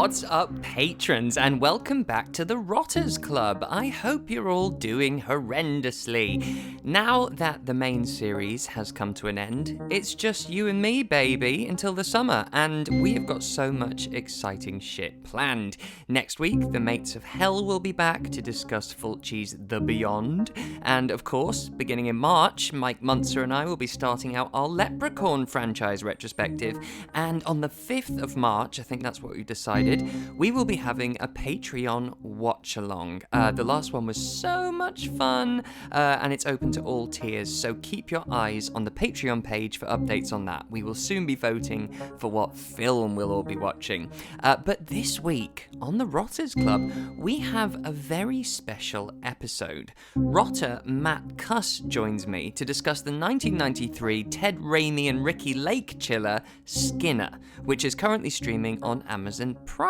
What's up, patrons, and welcome back to the Rotters Club. I hope you're all doing horrendously. Now that the main series has come to an end, it's just you and me, baby, until the summer, and we have got so much exciting shit planned. Next week, the Mates of Hell will be back to discuss Fulci's The Beyond, and of course, beginning in March, Mike Munzer and I will be starting out our Leprechaun franchise retrospective, and on the 5th of March, I think that's what we decided, we will be having a Patreon watch-along. The last one was so much fun, and it's open to all tiers, so keep your eyes on the Patreon page for updates on that. We will soon be voting for what film we'll all be watching. But this week, on the Rotters Club, we have a very special episode. Rotter Matt Cuss joins me to discuss the 1993 Ted Raimi and Ricki Lake chiller, Skinner, which is currently streaming on Amazon Prime.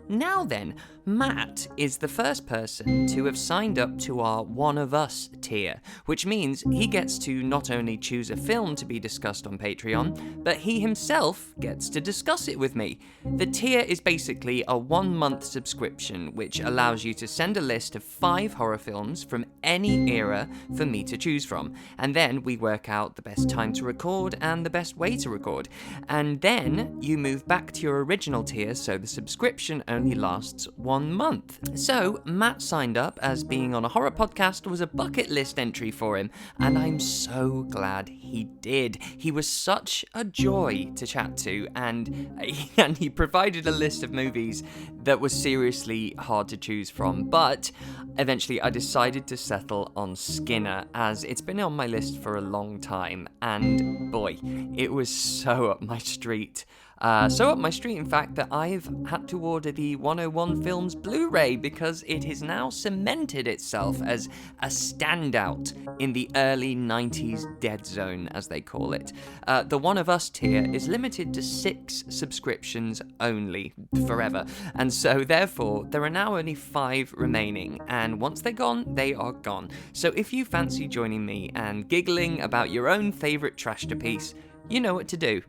Now then, Matt is the first person to have signed up to our One of Us tier, which means he gets to not only choose a film to be discussed on Patreon, but he himself gets to discuss it with me. The tier is basically a 1-month subscription, which allows you to send a list of 5 horror films from any era for me to choose from, and then we work out the best time to record and the best way to record. And then you move back to your original tier, so the subscription only lasts 1 month. So Matt signed up as being on a horror podcast was a bucket list entry for him, and I'm so glad he did. He was such a joy to chat to, and he provided a list of movies that was seriously hard to choose from, but eventually I decided to settle on Skinner, as it's been on my list for a long time, and boy, it was so up my street. In fact, that I've had to order the 101 Films Blu-ray because it has now cemented itself as a standout in the early 90's dead zone, as they call it. The One of Us tier is limited to 6 subscriptions only, forever, and so therefore there are now only 5 remaining, and once they're gone, they are gone. So if you fancy joining me and giggling about your own favourite trash-to-piece, you know what to do.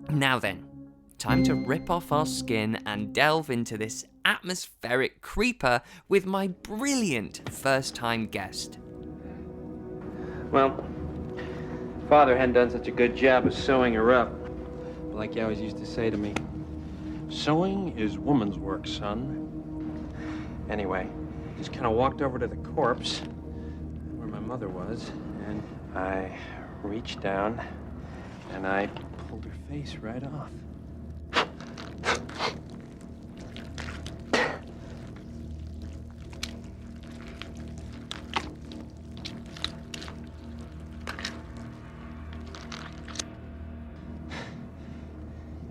Now then, time to rip off our skin and delve into this atmospheric creeper with my brilliant first-time guest. Well, Father hadn't done such a good job of sewing her up. Like you always used to say to me, sewing is woman's work, son. Anyway, just kind of walked over to the corpse where my mother was, and I reached down and I pulled her face right off.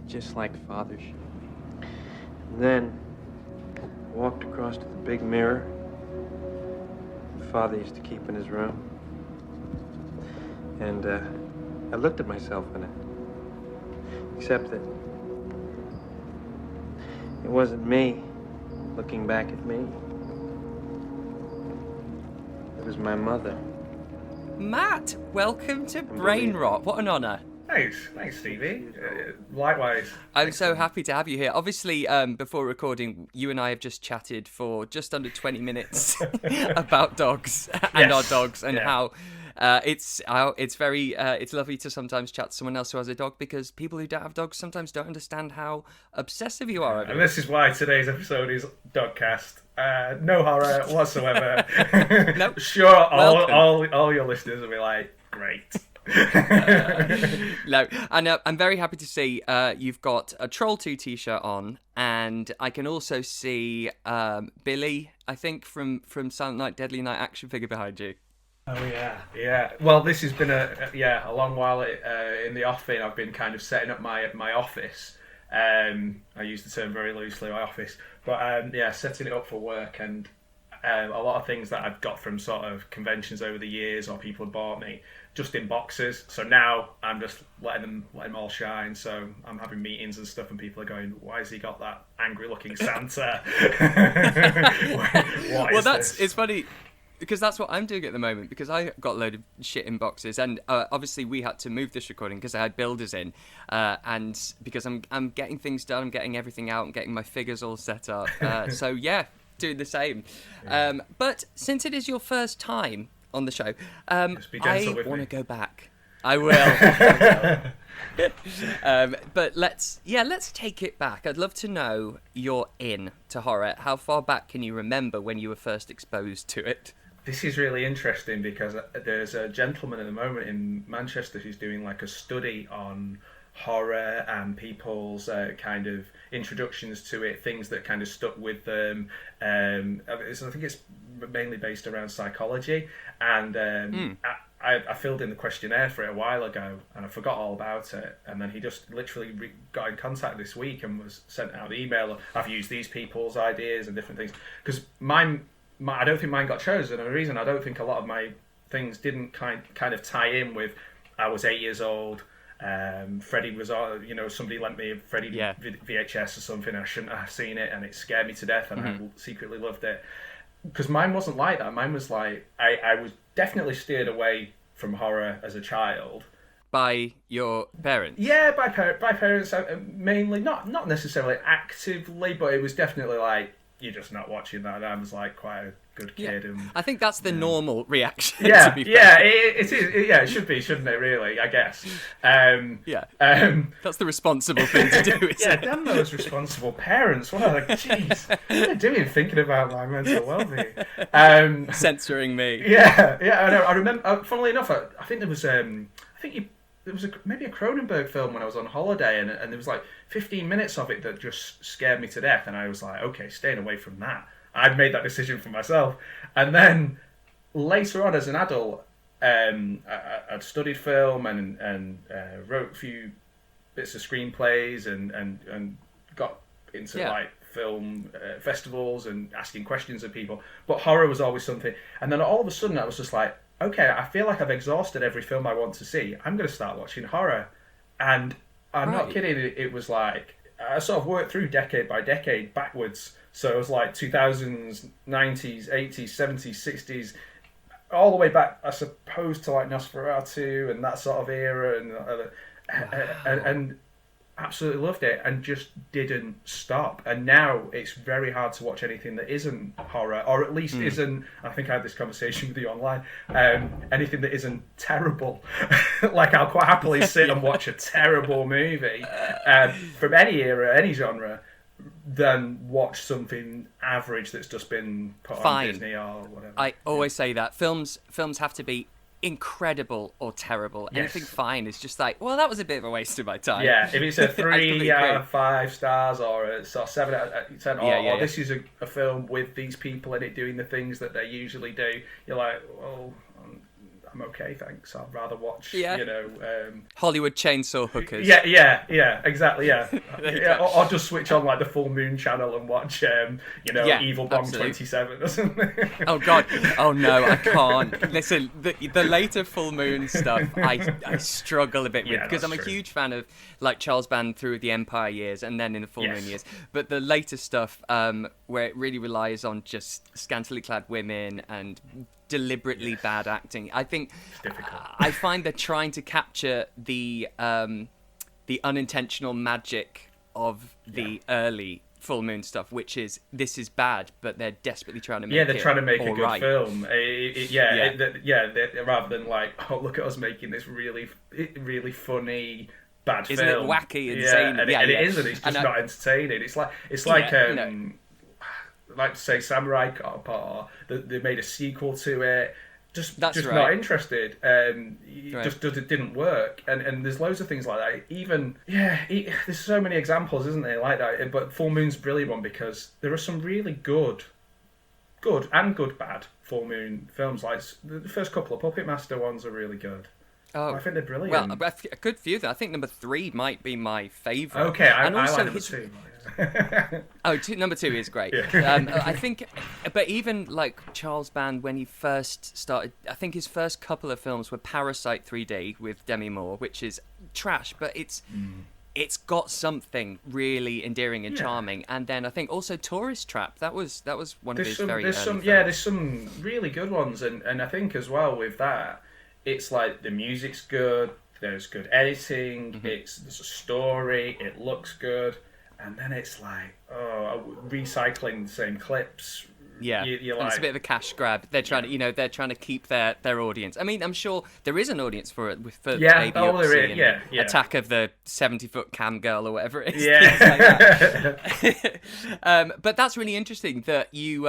Just like Father showed me. And then walked across to the big mirror Father used to keep in his room. And I looked at myself in it. Except that it wasn't me looking back at me. It was my mother. Matt, welcome to Brain Rot. What an honour. Thanks, Stevie. Likewise. I'm so happy to have you here. Obviously, before recording, you and I have just chatted for just under 20 minutes about dogs and our dogs, and how it's lovely to sometimes chat to someone else who has a dog, because people who don't have dogs sometimes don't understand how obsessive you are. And this is why today's episode is Dogcast. No horror whatsoever. Nope. Sure, all your listeners will be like, great. No, and I'm very happy to see you've got a Troll 2 t-shirt on, and I can also see Billy, I think, from Silent Night, Deadly Night action figure behind you. Oh yeah. Well, this has been a long while in the offing. I've been kind of setting up my office. I use the term very loosely, my office, but setting it up for work, and a lot of things that I've got from sort of conventions over the years, or people have bought me just in boxes. So now I'm just letting them all shine. So I'm having meetings and stuff, and people are going, "Why has he got that angry-looking Santa?" What is this? It's funny. because that's what I'm doing at the moment, because I got a load of shit in boxes, and obviously we had to move this recording because I had builders in, and because I'm getting things done, I'm getting everything out, I'm getting my figures all set up. So yeah, doing the same. Yeah. But since it is your first time on the show, Just be gentle I with want to me. go back. I will. But let's take it back. I'd love to know your in to horror. How far back can you remember when you were first exposed to it? This is really interesting because there's a gentleman at the moment in Manchester who's doing like a study on horror and people's kind of introductions to it, things that kind of stuck with them. I think it's mainly based around psychology, and I filled in the questionnaire for it a while ago and I forgot all about it, and then he just literally got in contact this week and was sent out the email. I've used these people's ideas and different things, because I don't think mine got chosen, and the reason I don't think a lot of my things didn't kind of tie in with, I was 8 years old, Freddie was, somebody lent me a Freddie VHS or something, I shouldn't have seen it and it scared me to death, and I secretly loved it. Because mine wasn't like that. Mine was like, I was definitely steered away from horror as a child. By your parents? Yeah, by parents, mainly, not necessarily actively, but it was definitely like, you're just not watching that. I was like quite a good kid. And I think that's the normal reaction. Yeah, to be fair. yeah, it is. Yeah, it should be, shouldn't it? Really, I guess. That's the responsible thing to do. Yeah, damn those responsible parents. What are they? Jeez, what are they doing? Thinking about my mental well-being. Censoring me. Yeah, I know. I remember. Funnily enough, I think there was. There was maybe a Cronenberg film when I was on holiday, and there was like 15 minutes of it that just scared me to death, and I was like, okay, staying away from that. I'd made that decision for myself. And then later on as an adult, I'd studied film and wrote a few bits of screenplays and got into like film festivals and asking questions of people. But horror was always something. And then all of a sudden I was just like, okay, I feel like I've exhausted every film I want to see. I'm going to start watching horror. And I'm not kidding, it was like, I sort of worked through decade by decade backwards. So it was like 2000s, 90s, 80s, 70s, 60s, all the way back, I suppose, to like Nosferatu and that sort of era, and absolutely loved it and just didn't stop. And now it's very hard to watch anything that isn't horror, or at least isn't, I think I had this conversation with you online, anything that isn't terrible. Like, I'll quite happily sit and watch a terrible movie from any era, any genre, than watch something average that's just been put on Disney or whatever. I always say that films have to be incredible or terrible. Yes. Anything fine is just like, well, that was a bit of a waste of my time. Yeah, if it's a 3 out of 5 stars or a sort of 7 out of 10, or this is a film with these people in it doing the things that they usually do, you're like, well, I'm okay, thanks. I'd rather watch, Hollywood chainsaw hookers. Yeah, exactly, yeah. Or just switch on like the Full Moon channel and watch, Evil Bomb 27 or something. Oh God, oh no, I can't. Listen, the later Full Moon stuff, I struggle a bit with, because I'm a huge fan of like Charles Band through the Empire years and then in the Full Moon years. But the later stuff, where it really relies on just scantily clad women and deliberately bad acting. I think I find they're trying to capture the unintentional magic of the early Full Moon stuff, which is, this is bad, but they're desperately trying to make they're trying to make a good right. film. Rather than like, oh, look at us making this really, really funny bad Isn't film. Isn't it wacky and zany? And it isn't. It's just not entertaining. It's like like to say Samurai Cop, or they made a sequel to it. Just not interested. Just it didn't work. And there's loads of things like that. Even there's so many examples, isn't there, like that? But Full Moon's a brilliant one, because there are some really good and bad Full Moon films. Like the first couple of Puppet Master ones are really good. Oh, I think they're brilliant. Well, a good few. I think number 3 might be my favourite. Okay, I like number 2. Number 2 is great. I think, but even like Charles Band, when he first started, I think his first couple of films were Parasite 3D with Demi Moore, which is trash, but it's it's got something really endearing and charming. And then I think also Tourist Trap. That was one of his very early films. There's some really good ones, and I think as well with that, it's like the music's good. There's good editing. There's a story. It looks good, and then it's like recycling the same clips. Yeah, you're and like, it's a bit of a cash grab. They're trying to, they're trying to keep their audience. I mean, I'm sure there is an audience for it for Baby Upsy and Attack of the 70-Foot Cam Girl or whatever it is. Yeah. Like that. But that's really interesting that you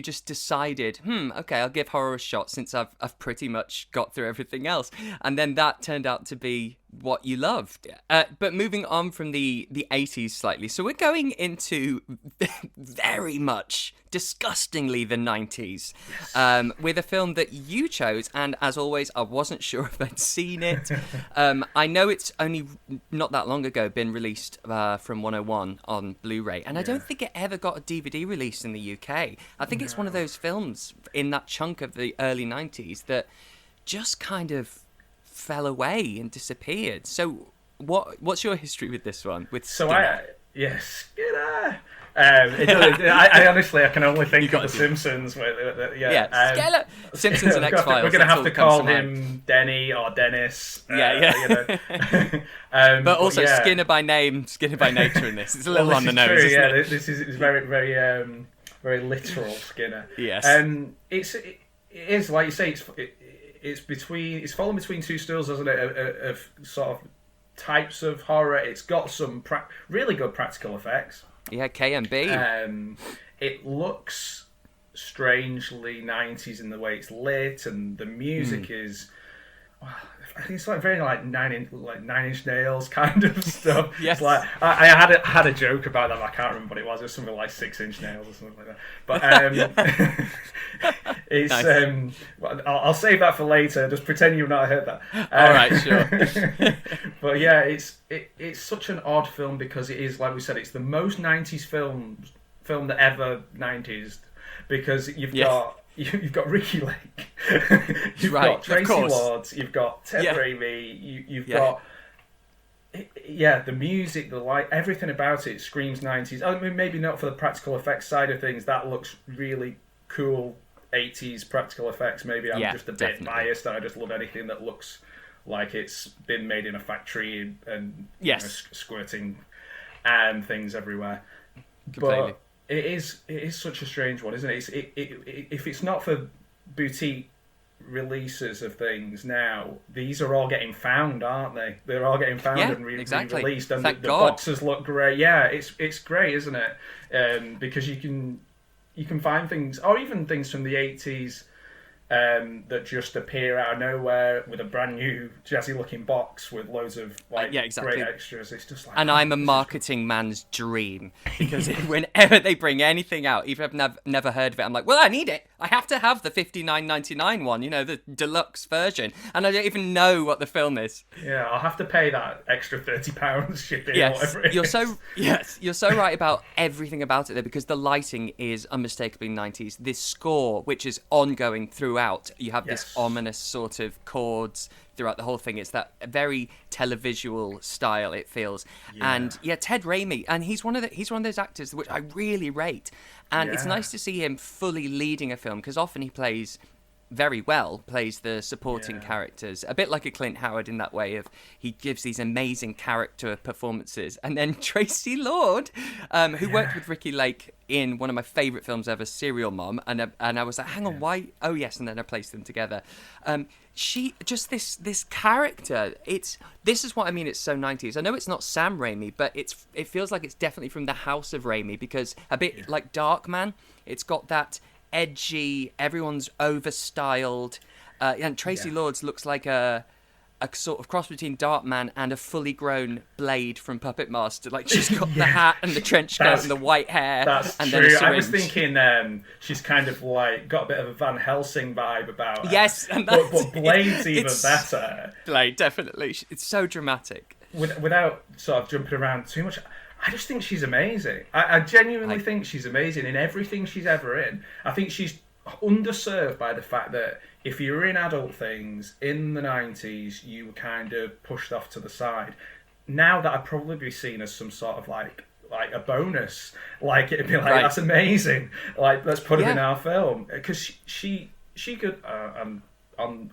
just decided, okay, I'll give horror a shot since I've pretty much got through everything else, and then that turned out to be what you loved. But moving on from the 80s slightly, so we're going into very much disgustingly the 90s, with a film that you chose, and as always I wasn't sure if I'd seen it. I know it's only not that long ago been released from 101 on Blu-ray, and I don't think it ever got a DVD release in the UK. I think it's one of those films in that chunk of the early 90s that just kind of fell away and disappeared. So what's your history with this one? Skinner? Skinner. I honestly, I can only think of The Simpsons. Skinner. Simpsons and X-Files. We're going to have to call him Denny or Dennis. But also Skinner by name, Skinner by nature in this. It's a little on the nose, true, isn't it? This is very, very, very literal Skinner. Yes. It is, like you say, it's fallen between two stools, doesn't it? Of sort of types of horror. It's got some really good practical effects. Yeah, KMB. It looks strangely 90s in the way it's lit, and the music is. I think it's like very like Nine Inch Nails kind of stuff. Yes. It's like I had a joke about that. I can't remember what it was. It was something like 6 Inch Nails or something like that. But it's nice. I'll save that for later. Just pretend you've not heard that. All right, sure. But yeah, it's such an odd film because it is, like we said, it's the most 90s film that ever 90s, because you've got Ricki Lake, you've got Traci Lords, you've got Ted Raimi, you've got the music, the light, everything about it screams 90s. I mean, maybe not for the practical effects side of things. That looks really cool, 80s practical effects. Maybe I'm just a bit biased, and I just love anything that looks like it's been made in a factory and squirting and things everywhere. Completely. But it is such a strange one, isn't it? If it's not for boutique releases of things now, these are all getting found, aren't they? They're all getting found and re-released, and the boxes look great. Yeah, it's great, isn't it? Because you can find things, or even things from the 80s that just appear out of nowhere with a brand new jazzy looking box with loads of great extras. It's just like, and I'm a marketing man's dream, because whenever they bring anything out, even if I've never heard of it, I'm like, well, I need it. I have to have the $59.99 one, the deluxe version, and I don't even know what the film is. Yeah, I'll have to pay that extra £30 shipping or whatever it is. You're so right about everything about it there, because the lighting is unmistakably 90s. This score, which is ongoing throughout, you have this ominous sort of chords throughout the whole thing. It's that very televisual style, it feels. And Ted Raimi, and he's one of those actors which I really rate, and it's nice to see him fully leading a film, because often he plays the supporting characters, a bit like a Clint Howard in that way of he gives these amazing character performances. And then Traci Lord, who worked with Ricki Lake in one of my favourite films ever, Serial Mom, and I was like, hang on, why? Oh yes, and then I placed them together. She just this character. This is what I mean. It's so 90s. I know it's not Sam Raimi, but it feels like it's definitely from the house of Raimi, because a bit like Darkman, it's got that edgy, everyone's overstyled, and Traci Lords looks like a sort of cross between Darkman and a fully grown Blade from Puppet Master. Like, she's got the hat and the trench coat and the white hair. That's and true. Then a syringe. I was thinking she's kind of like got a bit of a Van Helsing vibe about her. Yes, and but Blade's even better. Blade, definitely. It's so dramatic. Without sort of jumping around too much, I just think she's amazing. I genuinely think she's amazing in everything she's ever in. I think she's underserved by the fact that if you were in adult things in the 90s, you were kind of pushed off to the side. now that I'd probably be seen as some sort of like a bonus. Like it'd be like, Right. that's amazing. Like let's put him in Yeah. our film, because she could.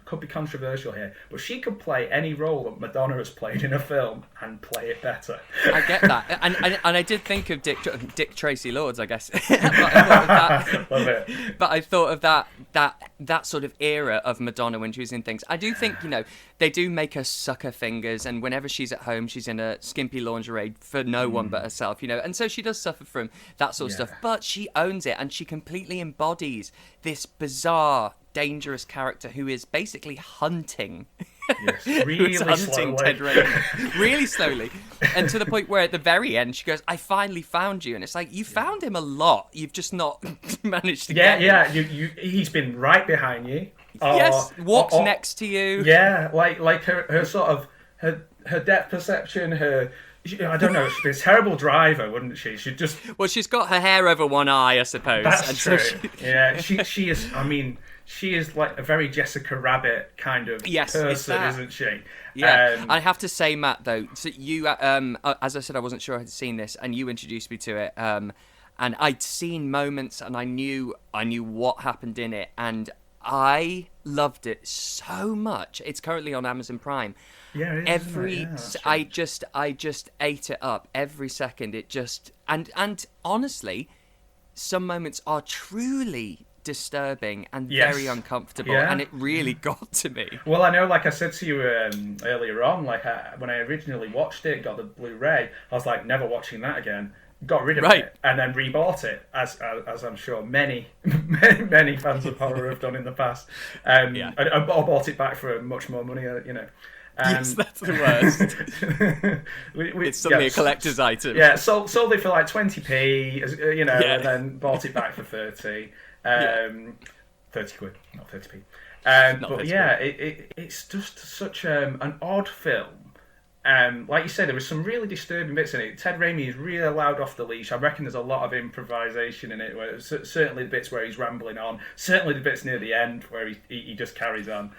Could be controversial here, but she could play any role that Madonna has played in a film and play it better. I get that, and I did think of Dick Tracy Lords, I guess. But I thought of that. Love it. But I thought of that sort of era of Madonna when she was in things. I do think, they do make her suck her fingers, and whenever she's at home, she's in a skimpy lingerie for no one but herself, and so she does suffer from that sort of stuff. But she owns it, and she completely embodies this bizarre, dangerous character who is basically hunting. Yes, Who really is hunting slowly. Ted Raimi, really slowly, and to the point where at the very end she goes, "I finally found you," and it's like, you found him a lot, you've just not managed to get him. Yeah. He's been right behind you. Yes, walks next to you. Yeah, like her sort of her depth perception. I don't know. She'd be a terrible driver, wouldn't she? She'd just. Well, she's got her hair over one eye, I suppose. That's and true. So Yeah, she is. I mean, she is like a very Jessica Rabbit kind of Yes, it's person, that. isn't she? Yeah, I have to say, Matt, though, so you, as I said, I wasn't sure I had seen this, and you introduced me to it, and I'd seen moments, and I knew what happened in it, and I loved it so much. It's currently on Amazon Prime. Yeah, it is, isn't it? Yeah, that's right. I just ate it up every second. It just and honestly, some moments are truly disturbing and Yes. very uncomfortable, Yeah. and it really got to me. Well, I know, like I said to you earlier on, when I originally watched it, got the Blu-ray, I was like, never watching that again. Got rid of Right. it and then rebought it, as I'm sure many many fans of horror have done in the past. Yeah. I bought it back for much more money, Yes, that's the worst. It's suddenly a collector's item. Yeah, sold it for like 20p, Yeah. and then bought it back for 30. 30 quid, not 30p. Not But 30p. yeah, it's just such an odd film. Like you said, there was some really disturbing bits in it. Ted Raimi is really allowed off the leash. I reckon there's a lot of improvisation in it. Where certainly the bits where he's rambling on. Certainly the bits near the end where he just carries on.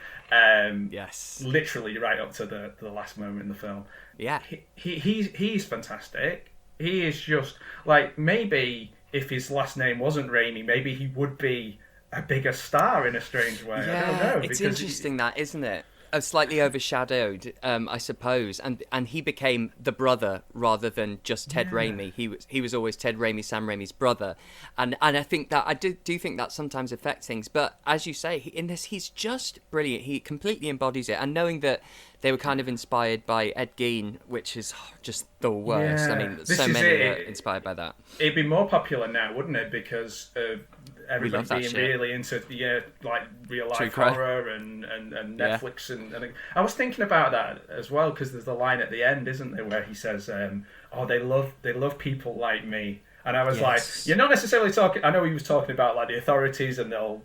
Yes. Literally right up to the last moment in the film. Yeah. He's fantastic. He is just like, maybe if his last name wasn't Raimi, maybe he would be a bigger star in a strange way. Yeah, I don't know. it's because interesting that, isn't it? Slightly overshadowed, I suppose, and he became the brother rather than just Ted Raimi. He was always Ted Raimi, Sam Raimi's brother, and I think that I do think that sometimes affects things. But as you say, in this, he's just brilliant. He completely embodies it, and knowing that they were kind of inspired by Ed Gein, which is just the worst. Yeah. I mean, This so is many it. are inspired by that. It'd be more popular now, wouldn't it? Because of everybody love that being shit. really into like real True life crime. horror and Netflix and I was thinking about that as well, because there's the line at the end, isn't there, where he says, "Oh, they love people like me," and I was Yes. like, you're not necessarily talking. I know he was talking about like the authorities and they'll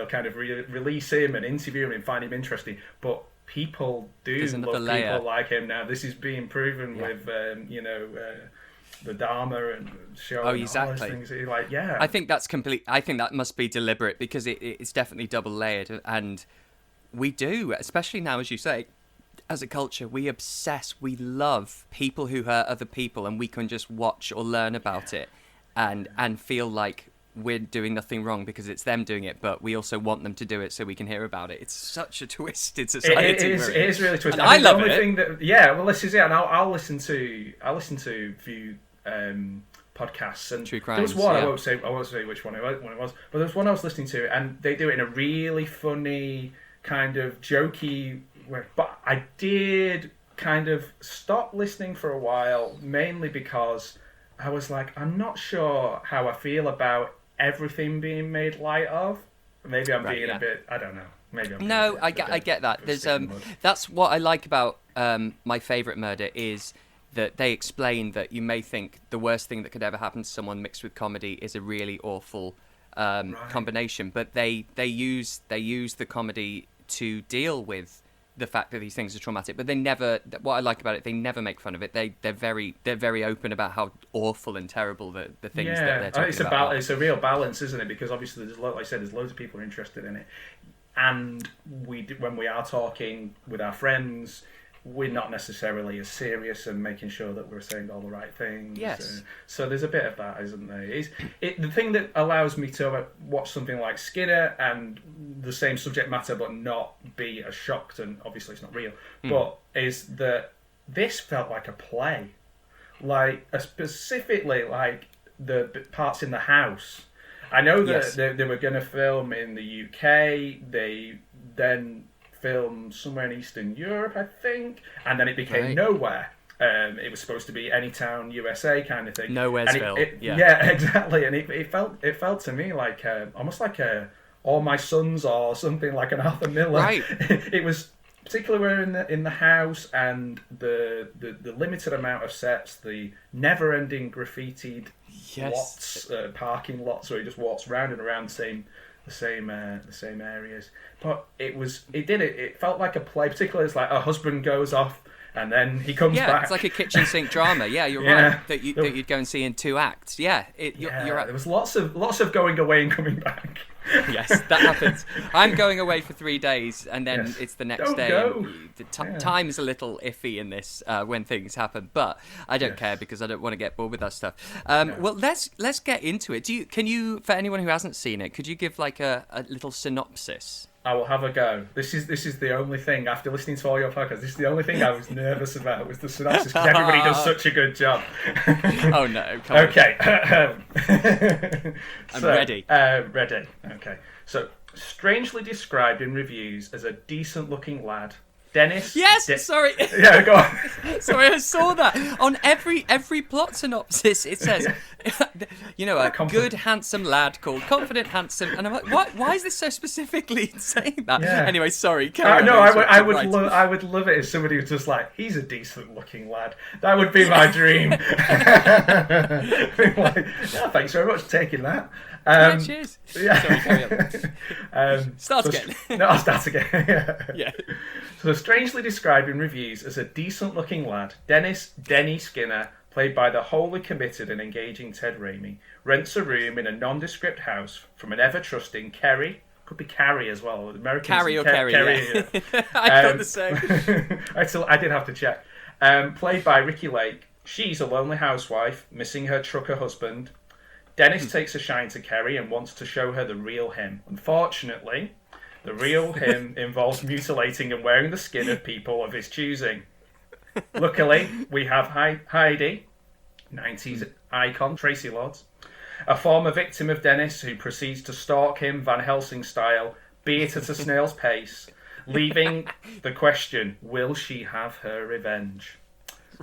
kind of release him and interview him and find him interesting, but people do There's another love layer. people like him now. This is being proven with the Dharma and show. Oh, and exactly. All those things. Like, yeah. I think that's complete. I think that must be deliberate because it's definitely double layered, and we do, especially now, as you say, as a culture, we obsess. We love people who hurt other people, and we can just watch or learn about it, and feel like we're doing nothing wrong because it's them doing it, but we also want them to do it so we can hear about it. It's such a twisted society. It is really twisted. And I love the only it. thing that, well, this is it, and I'll listen to few podcasts, and True there was crimes, one yeah. I won't say which one it was, but there was one I was listening to, and they do it in a really funny kind of jokey way. But I did kind of stop listening for a while, mainly because I was like, I'm not sure how I feel about everything being made light of. Maybe I'm being a bit, I don't know. Maybe I'm No, being I get that. There's that's what I like about My Favorite Murder is that they explain that you may think the worst thing that could ever happen to someone mixed with comedy is a really awful combination, but they use the comedy to deal with the fact that these things are traumatic, but they never. What I like about it, they never make fun of it. They're very open about how awful and terrible the things that they're talking about. It's a real balance, isn't it? Because obviously, like I said, there's loads of people interested in it, and when we are talking with our friends, we're not necessarily as serious and making sure that we're saying all the right things. Yes. So there's a bit of that, isn't there? The thing that allows me to watch something like Skinner and the same subject matter but not be as shocked, and obviously it's not real, but is that this felt like a play. Like, specifically, like, the parts in the house. I know that they were going to film in the UK, they then filmed somewhere in Eastern Europe, I think, and then it became nowhere. It was supposed to be Anytown, USA kind of thing. Nowheresville. Yeah, exactly. And it felt to me like almost like All My Sons or something, like an Arthur Miller. Right. It was particularly in the house, and the limited amount of sets, the never-ending graffitied lots, parking lots where he just walks round and around the same areas. But it felt like a play. Particularly, it's like a husband goes off and then he comes back. Yeah, it's like a kitchen sink drama. Yeah, you're right. That you'd go and see in 2 acts. Yeah, you're right. There was lots of going away and coming back. Yes, that happens. I'm going away for 3 days, and then it's the next day. Go. Time is a little iffy in this when things happen, but I don't care because I don't want to get bored with that stuff. Well, let's get into it. Can you, for anyone who hasn't seen it, could you give like a little synopsis? I will have a go. This is the only thing, after listening to all your podcasts, this is the only thing I was nervous about, was the synopsis, because everybody does such a good job. Oh no, come on. Okay. I'm ready. Ready. Okay. So, strangely described in reviews as a decent-looking lad, Dennis... Yes, sorry. Yeah, go on. Sorry, I saw that. On every plot synopsis, it says, a good, handsome lad called Confident Handsome. And I'm like, why is this so specifically saying that? Yeah. Anyway, sorry. I would love it if somebody was just like, he's a decent-looking lad. That would be my dream. Thanks very much for taking that. Cheers. Yeah. Sorry, carry on. Start again. No, I'll start again. Yeah. So, strangely described in reviews as a decent-looking lad, Denny Skinner, played by the wholly committed and engaging Ted Raimi, rents a room in a nondescript house from an ever-trusting Kerry. Could be Carrie as well. Americans Carrie or Kerry. Yeah. I thought the same. I did have to check. Played by Ricki Lake. She's a lonely housewife, missing her trucker husband. Dennis takes a shine to Kerry and wants to show her the real him. Unfortunately, the real him involves mutilating and wearing the skin of people of his choosing. Luckily, we have Heidi, 90's icon, Traci Lords, a former victim of Dennis who proceeds to stalk him Van Helsing style, be it at a snail's pace, leaving the question, will she have her revenge?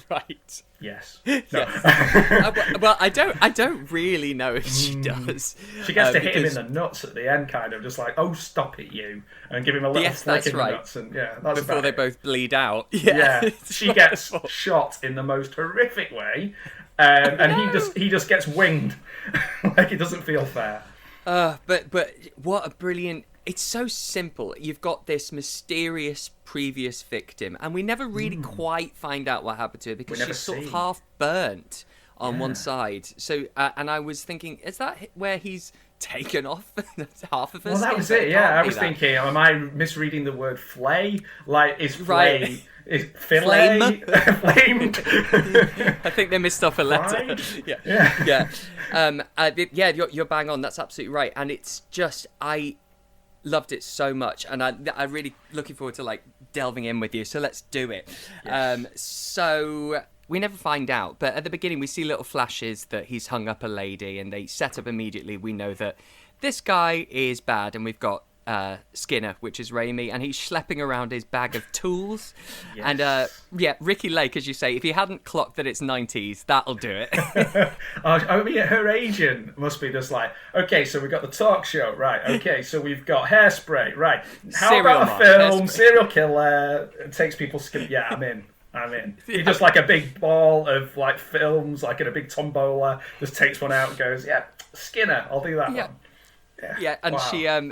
Right. Yes. No. Yes. Well, I don't really know if she does. She gets to hit him in the nuts at the end, kind of just like, "Oh, stop it, you!" and give him a little flick in the nuts, and that's before they both bleed out. Yeah. She gets shot in the most horrific way, and he just gets winged, like it doesn't feel fair. But what a brilliant. It's so simple. You've got this mysterious previous victim, and we never really quite find out what happened to her because she's sort of half burnt on one side. So, and I was thinking, is that where he's taken off half of her? Well, that was it. Yeah, I was thinking, am I misreading the word flay? Like, is flay? Right. Is fillet? Flamed? I think they missed off a letter. Yeah. You're bang on. That's absolutely right. And it's just I loved it so much, and I'm really looking forward to like delving in with you. So let's do it. Yes. So we never find out, but at the beginning we see little flashes that he's hung up a lady, and they set up immediately. We know that this guy is bad, and we've got Skinner, which is Raimi, and he's schlepping around his bag of tools. Yes. And Ricki Lake, as you say, if he hadn't clocked that it's 90's, that'll do it. I mean, her agent must be just like, okay, so we've got the talk show, right? Okay, so we've got Hairspray, right? How about a film, serial killer, takes people's skin? Yeah, I'm in. He does like a big ball of like films, like in a big tombola, just takes one out and goes, yeah, Skinner, I'll do that one. Yeah, and wow.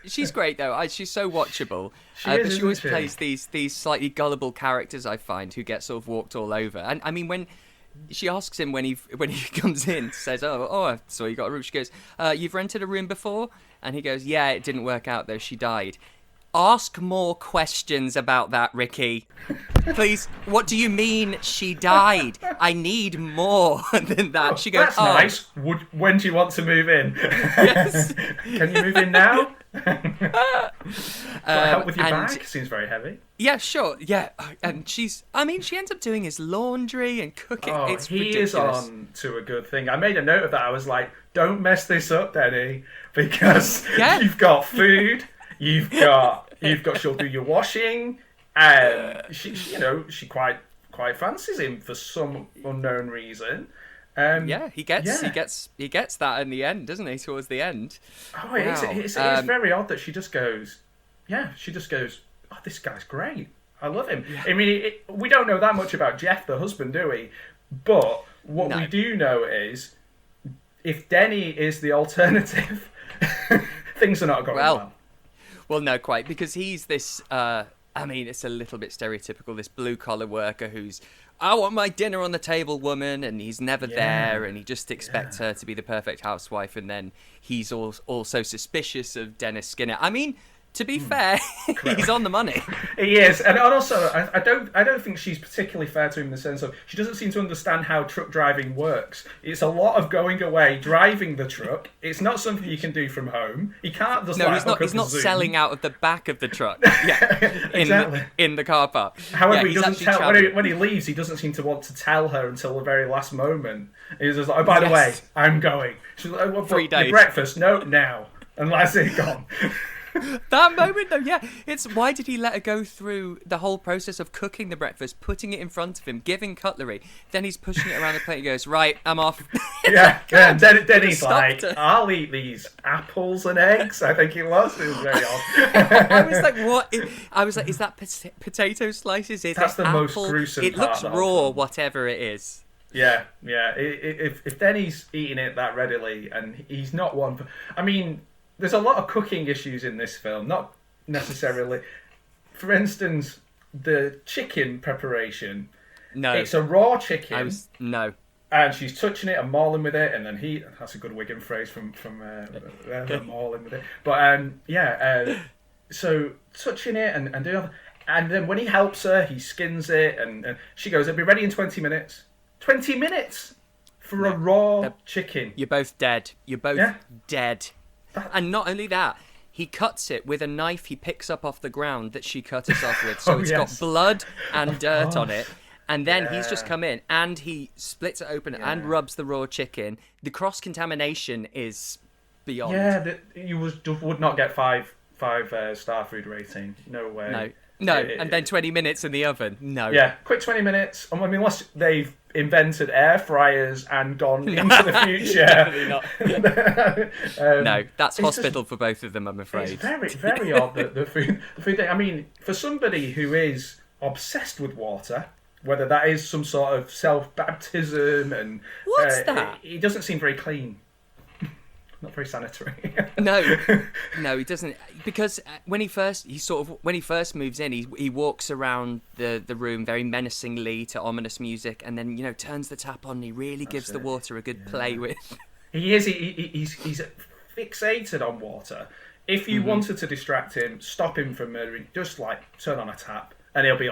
She's great though. She's so watchable. But she always plays these slightly gullible characters, I find, who get sort of walked all over. And I mean, when she asks him when he comes in, says, "Oh, so you got a room?" She goes, "You've rented a room before?" And he goes, "Yeah, it didn't work out though. She died." Ask more questions about that, Ricki. Please, what do you mean she died? I need more than that. She goes, That's nice. When do you want to move in? Yes. Can you move in now? Help with your bag? Seems very heavy. Yeah, sure. Yeah, and she ends up doing his laundry and cooking. Oh, it's he ridiculous. is on to a good thing. I made a note of that. I was like, don't mess this up, Denny, because you've got food, you've got she'll do your washing, and she quite fancies him for some unknown reason. He gets that in the end, doesn't he? Towards the end. Oh, it's very odd that she just goes, oh, this guy's great. I love him. Yeah. I mean, we don't know that much about Jeff, the husband, do we? But what we do know is, if Denny is the alternative, things are not going well. Well, no, quite, because he's this. It's a little bit stereotypical. This blue-collar worker who's, I want my dinner on the table woman, and he's never there, and he just expects her to be the perfect housewife, and then he's also suspicious of Dennis Skinner. I mean, to be fair, he's on the money. He is, and also I don't think she's particularly fair to him in the sense of she doesn't seem to understand how truck driving works. It's a lot of going away, driving the truck. It's not something you can do from home. He can't just he's not selling out of the back of the truck. Exactly. in the car park. However, he doesn't tell when he leaves. He doesn't seem to want to tell her until the very last moment. He's just like, oh, by the way, I'm going. She's like, well, 3 days. Your breakfast? No, now. And that's it, gone. That moment though, it's why did he let her go through the whole process of cooking the breakfast, putting it in front of him, giving cutlery, then he's pushing it around the plate. He goes, right, I'm off. Then he's like, I'll eat these apples and eggs. I think it was very odd. I was like, what? I was like, is that potato slices? That's the most gruesome it part. It looks raw, whatever it is. Yeah. If Denny's eating it that readily, and he's not one for, I mean, there's a lot of cooking issues in this film, not necessarily. For instance, the chicken preparation. No. It's a raw chicken. No. And she's touching it and mauling with it, and then that's a good Wigan phrase from mauling with it. But so touching it and doing, and then when he helps her, he skins it, and she goes, "It'll be ready in 20 minutes." 20 minutes for a raw chicken. You're both dead. You're both dead. And not only that, he cuts it with a knife he picks up off the ground that she cut us off with. So it's got blood and dirt on it. And then he's just come in and he splits it open and rubs the raw chicken. The cross-contamination is beyond. Yeah, you would not get five star food rating. No way. No, and then 20 minutes in the oven. No. Yeah, quick 20 minutes. I mean, unless they've invented air fryers and gone into the future. No, that's hospital for both of them, I'm afraid. It's very, very odd that the food thing. I mean, for somebody who is obsessed with water, whether that is some sort of self-baptism and... What's that? It doesn't seem very clean. Not very sanitary. No, he doesn't. Because when he first moves in, he walks around the room very menacingly to ominous music, and then turns the tap on. And he really gives the water a good play with. He is. He's fixated on water. If you wanted to distract him, stop him from murdering, just turn on a tap. And he'll be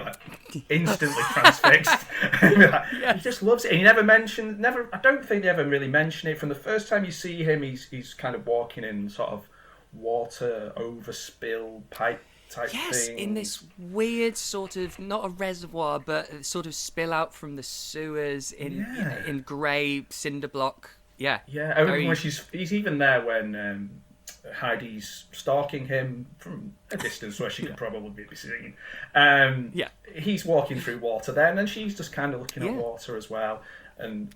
instantly transfixed. He just loves it. And he never. I don't think they ever really mention it. From the first time you see him, he's kind of walking in sort of water overspill pipe type thing. Yes, in this weird sort of, not a reservoir, but sort of spill out from the sewers in grey cinder block. Yeah. Yeah. When he's even there when. Heidi's stalking him from a distance where she could probably be seen. He's walking through water then, and she's just kind of looking at water as well. And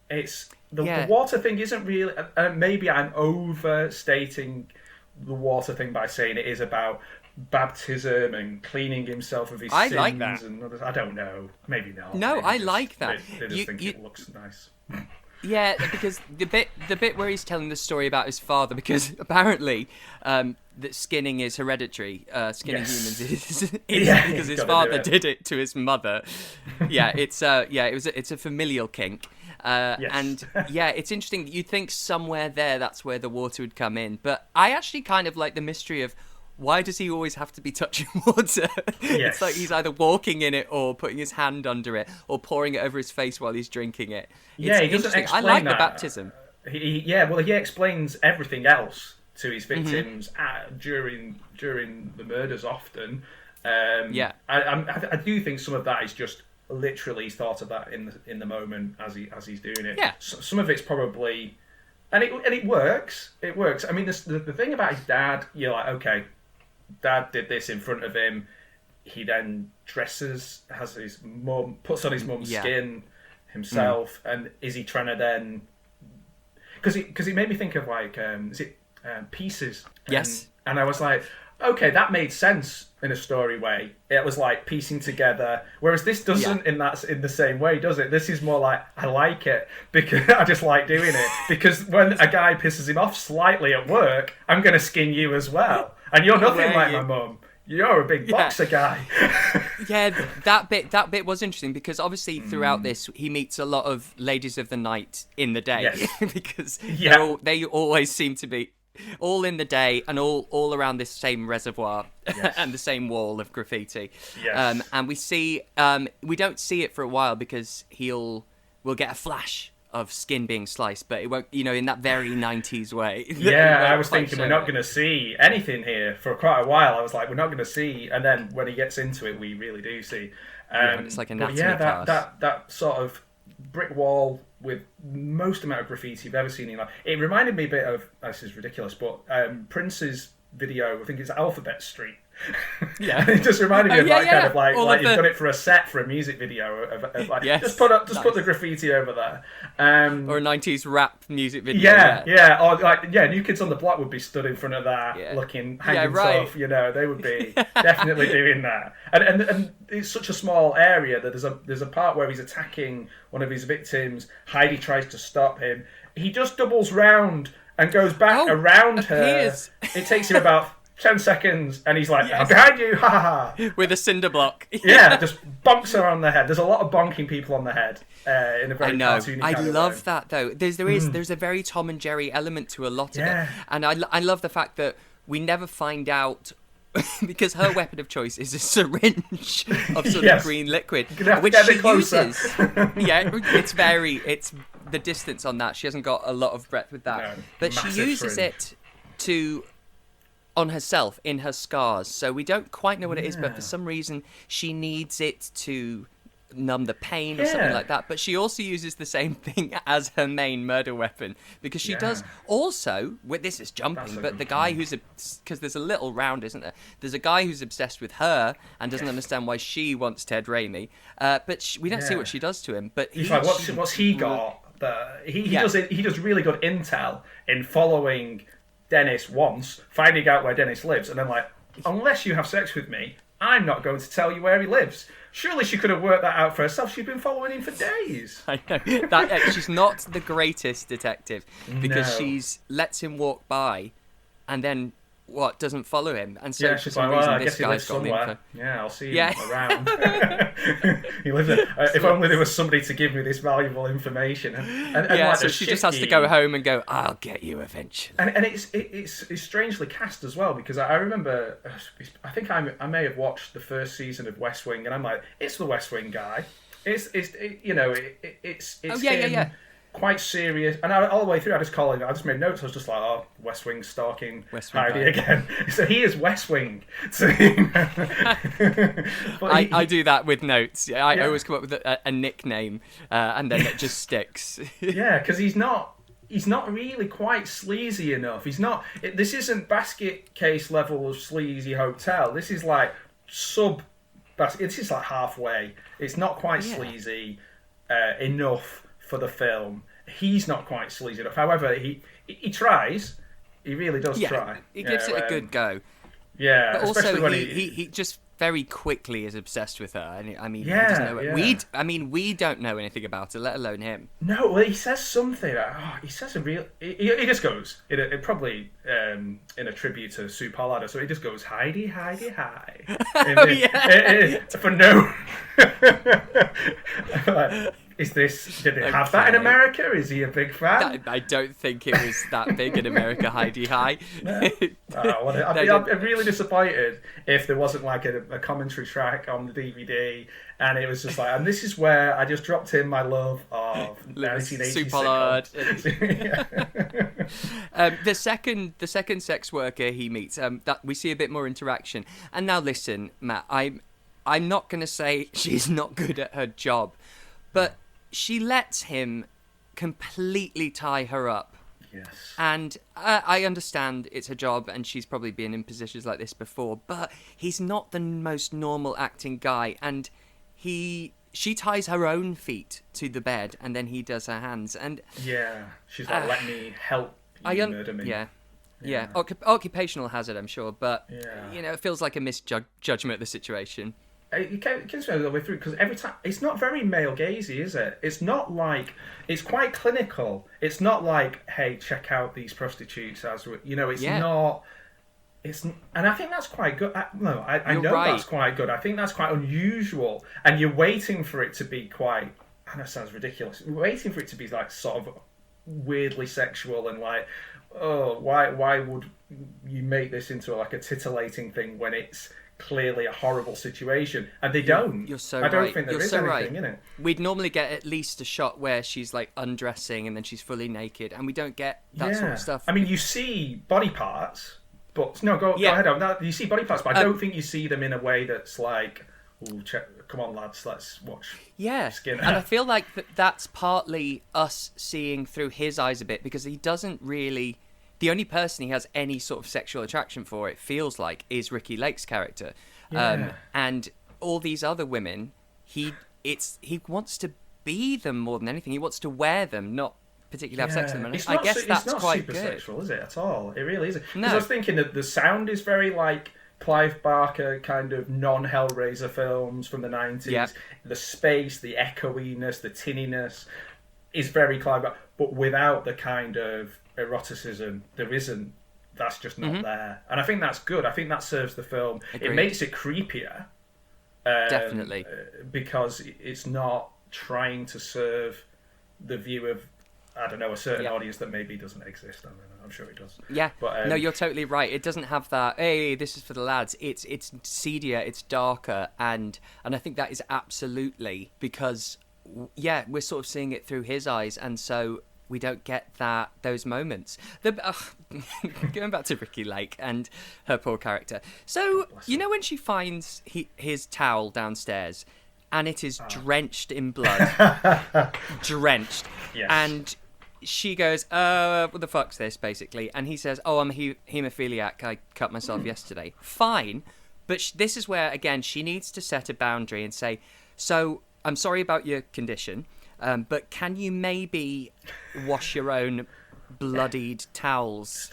it's the water thing isn't really. Maybe I'm overstating the water thing by saying it is about baptism and cleaning himself of his sins. I like that. And others. I don't know. Maybe not. No, I like that. They just think it looks nice. Yeah, because the bit where he's telling the story about his father, because apparently that skinning is hereditary. Skinning humans is because his father did it to his mother. It's a familial kink. And it's interesting. You'd think somewhere there that's where the water would come in, but I actually kind of like the mystery of why does he always have to be touching water? It's like he's either walking in it or putting his hand under it or pouring it over his face while he's drinking it. He doesn't explain I like that. the baptism. He explains everything else to his victims during the murders often. I do think some of that is just literally he's thought of that in the moment as he's doing it. Yeah. Some of it's probably, and it works. It works. I mean, the thing about his dad, you're like, okay, Dad did this in front of him. He then dresses, has his mum, puts on his mum's skin himself, and is he trying to then? Because it made me think of like, Pieces? Yes. And I was like, okay, that made sense in a story way. It was like piecing together, whereas this doesn't in the same way, does it? This is more like, I like it because I just like doing it. Because when a guy pisses him off slightly at work, I'm going to skin you as well. And you're nothing like my mum. You're a big boxer guy. that bit was interesting because obviously throughout this he meets a lot of ladies of the night in the day because they always seem to be all in the day and all around this same reservoir and the same wall of graffiti. And we don't see it for a while because we'll get a flash of skin being sliced, but it won't, in that very 90s way. I was thinking we're not going to see anything here for quite a while. I was like, we're not going to see, and then when he gets into it, we really do see. It's like anatomy class. that sort of brick wall with most amount of graffiti you've ever seen in life. It reminded me a bit of, this is ridiculous, but Prince's video, I think it's Alphabet Street. It just reminded me of kind of like you've done it for a set for a music video of like just put the graffiti over there, or a 90s rap music video. Or like New Kids on the Block would be stood in front of that looking hanging off. They would be definitely doing that. And it's such a small area that there's a part where he's attacking one of his victims. Heidi tries to stop him. He just doubles round and goes back around her. It takes him about 10 seconds, and he's like, I'm behind you, ha ha ha. With a cinder block. Just bonks her on the head. There's a lot of bonking people on the head in a very cartoony kind of way. I love that, though. There's a very Tom and Jerry element to a lot of it. And I love the fact that we never find out, because her weapon of choice is a syringe of sort of green liquid, which she uses. It's the distance on that. She hasn't got a lot of breadth with that. But she uses it on herself, in her scars. So we don't quite know what it is, but for some reason she needs it to numb the pain or something like that. But she also uses the same thing as her main murder weapon, because she does also, this is jumping, but the guy who's, because there's a little round, isn't there? There's a guy who's obsessed with her and doesn't understand why she wants Ted Raimi, but we don't see what she does to him. But he's like, what's he got? He does really good intel in following Dennis once, finding out where Dennis lives, and then like, unless you have sex with me, I'm not going to tell you where he lives. Surely she could have worked that out for herself. She's been following him for days. I know. That she's not the greatest detective, because she's lets him walk by and then doesn't follow him, and so for some reason this guy's got the info. I'll see him around. He lives there. If only there was somebody to give me this valuable information. And so she just has to go home and go, I'll get you eventually. And it's strangely cast as well, because I remember, I think I may have watched the first season of West Wing, and I'm like, it's the West Wing guy. It's him. Quite serious, and all the way through I just made notes. I was just like, West Wing stalking Heidi again. So he is West Wing. I do that with notes. I always come up with a nickname, and then it just sticks. Because he's not really quite sleazy enough. He's not. This isn't basket case level of sleazy hotel. This is like basket. It's just like halfway. It's not quite sleazy enough for the film. He's not quite sleazy enough. However, he tries. He really does try. He gives it a good go. Yeah, but especially also when he just very quickly is obsessed with her. I mean, he doesn't know it. We don't know anything about her, let alone him. No, well, he says something. He says a real. He just goes. It probably in a tribute to Sue Pollard. So he just goes, Heidi, Heidi, hi. For no. Did it have that in America? Is he a big fan? I don't think it was that big in America, Heidi High. No? I'd be really disappointed if there wasn't like a commentary track on the DVD, and it was just like, and this is where I just dropped in my love of 1980s Super hard. sitcoms. The second sex worker he meets, that we see a bit more interaction. And now listen, Matt, I'm not going to say she's not good at her job, but she lets him completely tie her up. Yes. And I understand it's her job and she's probably been in positions like this before, but he's not the most normal acting guy, and she ties her own feet to the bed and then he does her hands. And yeah, she's like, let me help you murder me. Yeah. Occupational hazard, I'm sure, but it feels like a misjudgment of the situation. It gets me all the way through, because every time it's not very male gazy, is it? It's not like, it's quite clinical. It's not like, hey, check out these prostitutes as it's not. And I think that's quite good. I know right. That's quite good. I think that's quite unusual, and you're waiting for it to be quite. I know it sounds ridiculous. You're waiting for it to be like sort of weirdly sexual and like, oh, why would you make this into like a titillating thing when it's clearly a horrible situation? And they don't. You're so I don't right. think there You're is so anything right. in it. We'd normally get at least a shot where she's like undressing and then she's fully naked, and we don't get that sort of stuff. I mean, you see body parts, but go ahead. You see body parts, but I don't think you see them in a way that's like, "Ooh, come on, lads, let's watch." Yeah, Skinner. And I feel like that's partly us seeing through his eyes a bit, because he doesn't really. The only person he has any sort of sexual attraction for, it feels like, is Ricki Lake's character. And all these other women, he wants to be them more than anything. He wants to wear them, not particularly have sex with them. And I guess that's quite good. It's not super sexual, is it, at all? It really isn't. No. Because I was thinking that the sound is very like Clive Barker kind of non-Hellraiser films from the 90s. Yep. The space, the echoiness, the tinniness is very Clive Barker, but without the kind of eroticism. There isn't. That's just not there. And I think that's good. I think that serves the film. Agreed. It makes it creepier. Definitely. Because it's not trying to serve the view of, I don't know, a certain audience that maybe doesn't exist. I mean, I'm sure it does. Yeah. But, no, you're totally right. It doesn't have that, hey, this is for the lads. It's seedier, it's darker, and I think that is absolutely because, we're sort of seeing it through his eyes, and so we don't get those moments. Going back to Ricki Lake and her poor character. So, when she finds his towel downstairs and it is drenched in blood. Drenched. Yes. And she goes, what the fuck's this, basically? And he says, I'm a haemophiliac. I cut myself yesterday. Fine. But this is where, again, she needs to set a boundary and say, so, I'm sorry about your condition. But can you maybe wash your own bloodied towels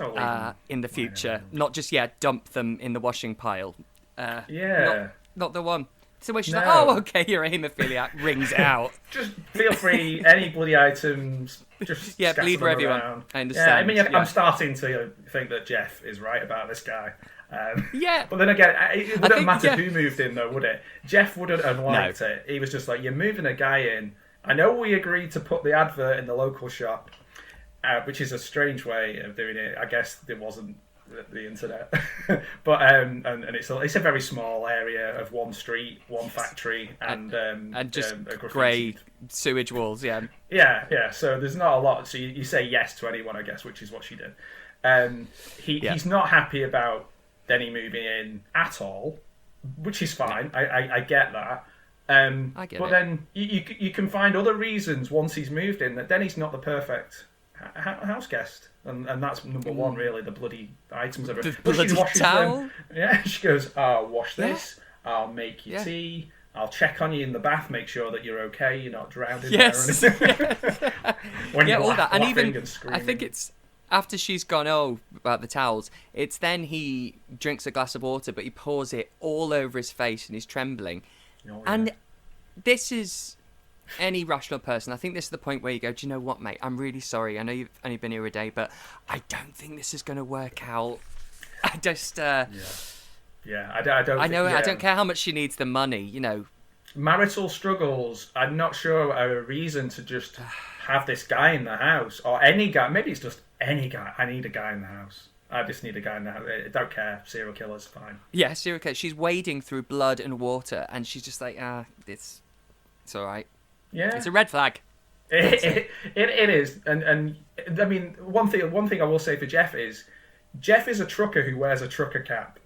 in the future? Not just, dump them in the washing pile. Not the one. So when she's like, okay, you're a haemophiliac, rings out. Just feel free, any bloody items, just bleed for everyone. Around. I understand. I'm starting to think that Jeff is right about this guy. But then again, it wouldn't matter who moved in, though, would it? Jeff wouldn't have liked it. He was just like, you're moving a guy in. I know we agreed to put the advert in the local shop, which is a strange way of doing it. I guess there wasn't the internet, but and it's a very small area of one street, one factory, and just grey sewage walls. So there's not a lot. So you say yes to anyone, I guess, which is what she did. He's not happy about Denny moving in at all, which is fine. I get that. But then you can find other reasons once he's moved in that Denny's not the perfect house guest, and that's number one, really. The bloody items of it. The bloody towel. Them. Yeah, she goes, "I'll wash this. I'll make you tea. I'll check on you in the bath, make sure that you're okay, you're not drowned in there or anything." When you all that, and even and I think it's after she's gone about the towels. It's then he drinks a glass of water, but he pours it all over his face, and he's trembling. And this is any rational person. I think this is the point where you go, do you know what, mate? I'm really sorry. I know you've only been here a day, but I don't think this is going to work out. I just... I don't. I know. I don't care how much she needs the money. marital struggles, I'm not sure are a reason to just have this guy in the house, or any guy. Maybe it's just any guy. I need a guy in the house. I just need a guy in the house. I don't care. Serial killers, fine. Yeah, serial killer. She's wading through blood and water, and she's just like, it's all right. Yeah, it's a red flag. It is, and I mean, one thing I will say for Jeff is a trucker who wears a trucker cap,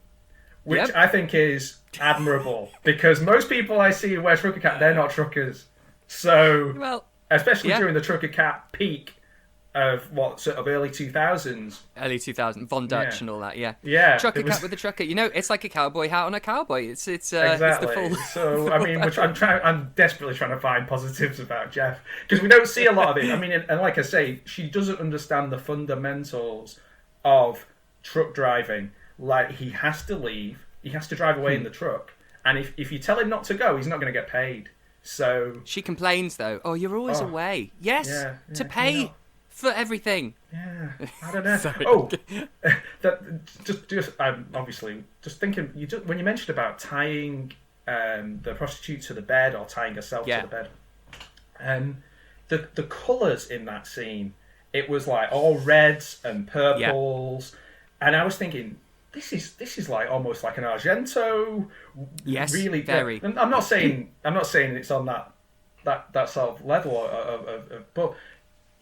which I think is admirable, because most people I see who wear trucker cap, they're not truckers. So, especially during the trucker cap peak of sort of early 2000s. Early 2000s, Von Dutch and all that, yeah. Yeah. Trucker cap with a trucker. It's like a cowboy hat on a cowboy. It's exactly. It's the full... So, I mean, I'm desperately trying to find positives about Jeff, because we don't see a lot of it. I mean, and like I say, she doesn't understand the fundamentals of truck driving. Like, he has to leave, he has to drive away in the truck, and if you tell him not to go, he's not going to get paid. So she complains though. Oh, you're always away. Yes, to pay for everything. Yeah, I don't know. Sorry. Obviously, just thinking. When you mentioned about tying the prostitute to the bed, or tying herself to the bed, the colours in that scene, it was like all reds and purples, and I was thinking, this is like almost like an Argento. Yes, really. Very. And I'm not saying it's on that sort of level of but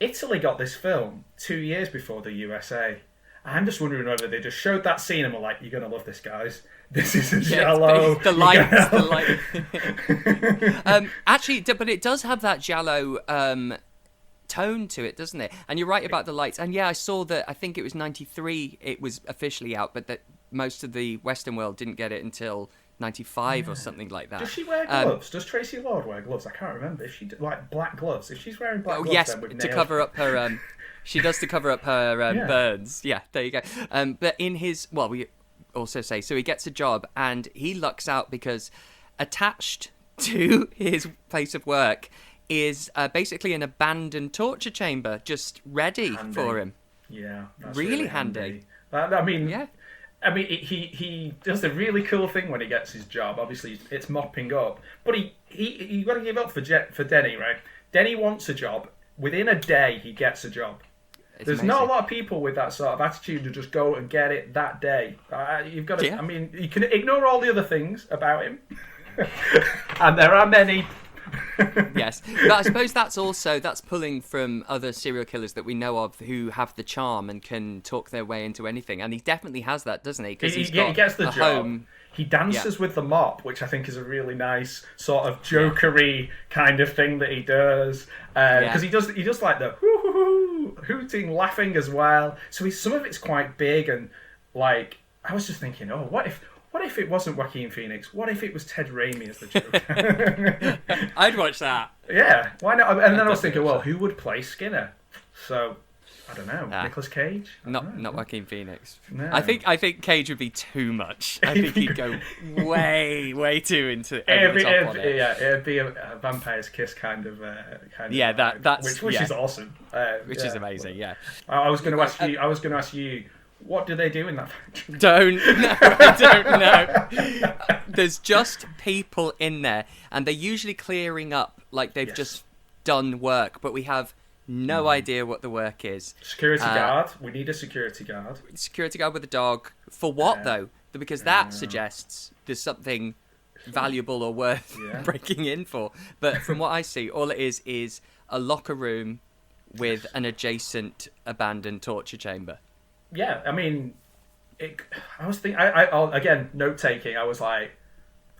Italy got this film 2 years before the USA. I'm just wondering whether they just showed that scene and were like, "You're gonna love this, guys. This is a giallo." The light. Actually, but it does have that giallo tone to it, doesn't it? And you're right about the lights. And yeah, I saw that. I think it was 93. It was officially out, but that most of the Western world didn't get it until 95 or something like that. Does she wear gloves? Does Traci Lord wear gloves? I can't remember. If she like black gloves, if she's wearing black gloves, then we've to cover up her. She does to cover up her burns. Yeah, there you go. But in his, we also say, so he gets a job and he lucks out because attached to his place of work is basically an abandoned torture chamber just ready for him. Yeah, that's really handy. I mean, he does a really cool thing when he gets his job. Obviously, it's mopping up, but you got to give up for Denny, right? Denny wants a job. Within a day, he gets a job. There's amazing. Not a lot of people with that sort of attitude to just go and get it that day. You've got to. Yeah. I mean, you can ignore all the other things about him, and there are many. Yes, but I suppose that's pulling from other serial killers that we know of who have the charm and can talk their way into anything, and he definitely has that, doesn't he? Because he gets the job. Home. He dances with the mop, which I think is a really nice sort of jokery kind of thing that he does. Because he does like the hooting, laughing as well. So some of it's quite big, and like I was just thinking, what if it wasn't Joaquin Phoenix? What if it was Ted Raimi as the Joker? I'd watch that. Yeah, why not? And then I was thinking, who would play Skinner? So I don't know. Nicolas Cage? Not Joaquin Phoenix. No. I think Cage would be too much. I think he'd go way too into it'd be a vampire's kiss kind of which is awesome. Which is amazing. Yeah. I was going to ask you. What do they do in that factory? I don't know. There's just people in there, and they're usually clearing up like they've just done work, but we have no idea what the work is. Security guard. We need a security guard. Security guard with a dog. For what, though? Because that suggests there's something valuable or worth breaking in for. But from what I see, all it is a locker room with an adjacent abandoned torture chamber. Yeah, I mean, I was thinking. Again, note taking. I was like,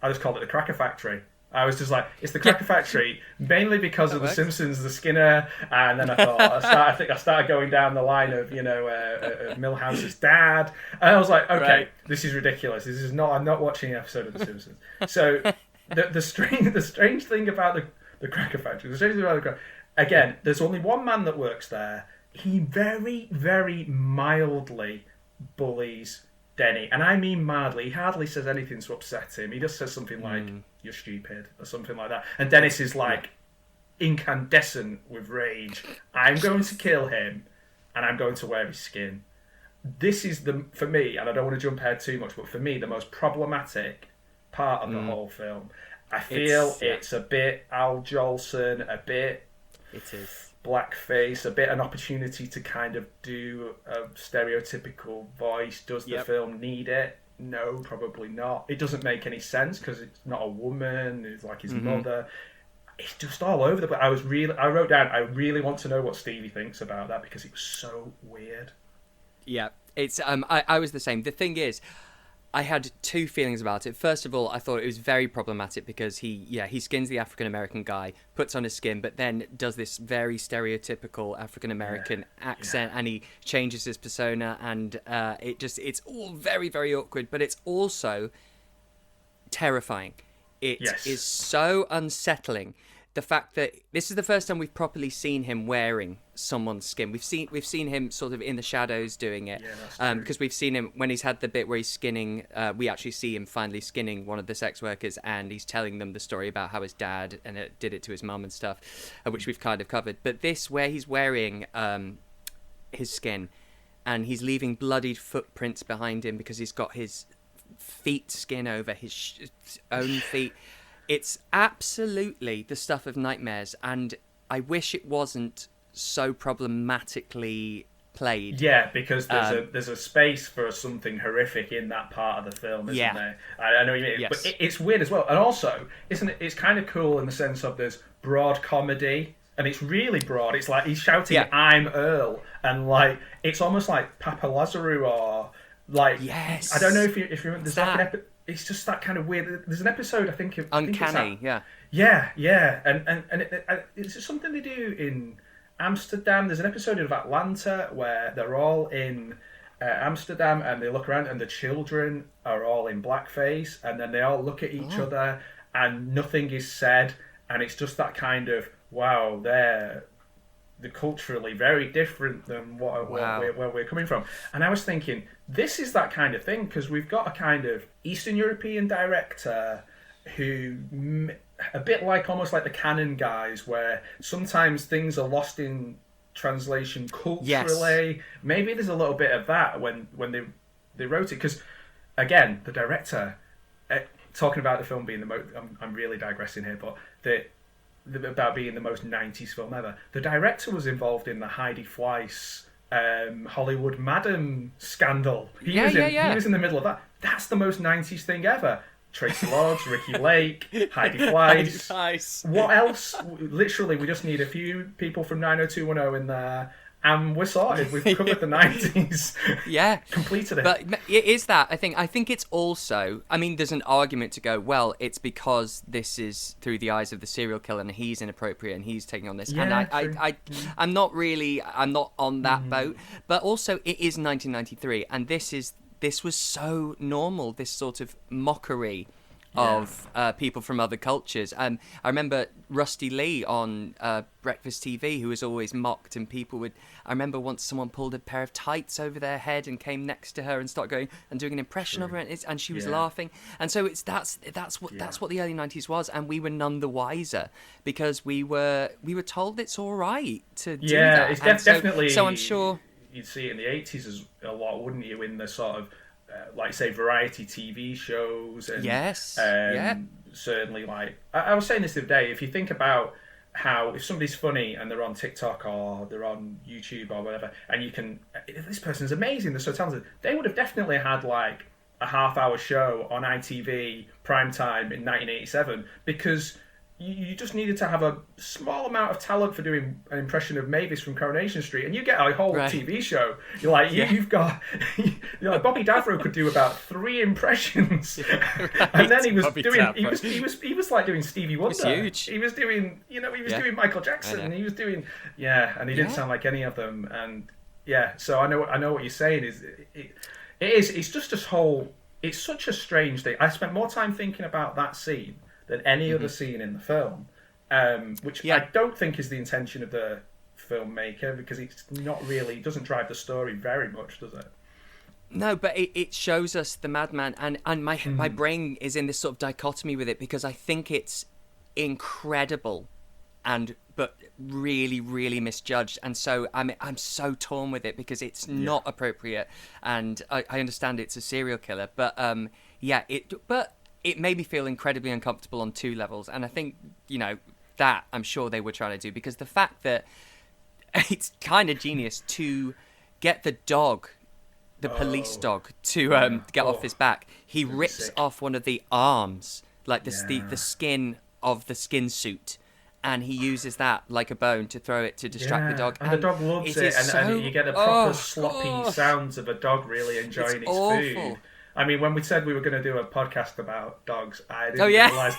I just called it the Cracker Factory. I was just like, it's the Cracker Factory, mainly because of The Simpsons, the Skinner, and then I thought, I started going down the line of Milhouse's dad, and I was like, okay, this is ridiculous. This is not. I'm not watching an episode of The Simpsons. So the strange thing about the Cracker Factory, again, there's only one man that works there. He very, very mildly bullies Denny. And I mean mildly. He hardly says anything to upset him. He just says something like, "You're stupid," or something like that. And Dennis is like incandescent with rage. I'm going to kill him, and I'm going to wear his skin. This is, for me, and I don't want to jump ahead too much, but for me, the most problematic part of the whole film. I feel it's a bit Al Jolson, a bit it is blackface, a bit an opportunity to kind of do a stereotypical voice. Does the film need it? No, probably not. It doesn't make any sense because it's not a woman. It's like his mother. It's just all over the place. I wrote down, I really want to know what Stevie thinks about that because it was so weird. Yeah, it's I was the same. The thing is, I had two feelings about it. First of all, I thought it was very problematic because he skins the African American guy, puts on his skin, but then does this very stereotypical African American accent, and he changes his persona, and it's all very, very awkward. But it's also terrifying. It is so unsettling. The fact that this is the first time we've properly seen him wearing someone's skin. We've seen him sort of in the shadows doing it, because we've seen him when he's had the bit where he's skinning. We actually see him finally skinning one of the sex workers, and he's telling them the story about how his dad did it to his mum and stuff, which we've kind of covered. But this, where he's wearing his skin, and he's leaving bloodied footprints behind him because he's got his feet skin over his own feet. It's absolutely the stuff of nightmares, and I wish it wasn't so problematically played. Yeah, because there's a space for something horrific in that part of the film, isn't there? I know what you mean, but it's weird as well. And also, isn't it? It's kind of cool in the sense of there's broad comedy, and it's really broad. It's like he's shouting, "I'm Earl," and like it's almost like Papa Lazarou or like I don't know if you remember. There's like an episode. It's just that kind of weird. There's an episode I think of Uncanny, and it's just something they do in Amsterdam. There's an episode of Atlanta where they're all in Amsterdam and they look around and the children are all in blackface and then they all look at each other and nothing is said and it's just that kind of wow, they're culturally very different than where we're coming from. And I was thinking, this is that kind of thing, because we've got a kind of Eastern European director who, a bit like almost like the Canon guys, where sometimes things are lost in translation culturally. Maybe there's a little bit of that when they wrote it, because again, the director, talking about the film being the most, I'm really digressing here, but about being the most 90s film ever. The director was involved in the Heidi Fleiss Hollywood Madam scandal. He was in the middle of that. That's the most 90s thing ever. Traci Lords, Ricki Lake, Heidi Fleiss. What else? Literally, we just need a few people from 90210 in there. And we're sorted. We've covered the 90s. Yeah. Completed it. But it is that. I think it's also... I mean, there's an argument to go, well, it's because this is through the eyes of the serial killer and he's inappropriate and he's taking on this. Yeah, and I'm not on that boat. But also, it is 1993. And this was so normal, this sort of mockery of people from other cultures. I remember Rusty Lee on Breakfast TV, who was always mocked, and people would... I remember once someone pulled a pair of tights over their head and came next to her and started going and doing an impression of her, and she was laughing. And so that's what the early 90s was, and we were none the wiser because we were told it's all right to do that. Yeah, it's definitely... So I'm sure... You'd see it in the 80s as a lot, wouldn't you, in the sort of like say variety TV shows and certainly like I was saying this the other day, if you think about how if somebody's funny and they're on TikTok or they're on YouTube or whatever and you can, this person's amazing, they're so talented, they would have definitely had like a half-hour show on ITV primetime in 1987 because you just needed to have a small amount of talent for doing an impression of Mavis from Coronation Street, and you get a whole TV show. You're like, you've got, Bobby Davro could do about 3 impressions, and then he was like doing Stevie Wonder. He was doing, doing Michael Jackson, and he was doing, and he didn't sound like any of them, and so I know what you're saying it's just this whole, it's such a strange thing. I spent more time thinking about that scene than any other scene in the film, which I don't think is the intention of the filmmaker, because it's not really, it doesn't drive the story very much, does it? No, but it shows us the madman, and my brain is in this sort of dichotomy with it, because I think it's incredible, but really, really misjudged, and so I'm so torn with it because it's not appropriate, and I understand it's a serial killer, but it made me feel incredibly uncomfortable on two levels. And I think, that I'm sure they were trying to do, because the fact that it's kind of genius to get the dog, the police dog, to get off his back. He rips off one of the arms, like the skin of the skin suit, and he uses that like a bone to throw it to distract the dog. And the dog loves it, and you get the proper sloppy sounds of a dog really enjoying its food. I mean, when we said we were going to do a podcast about dogs, I didn't realise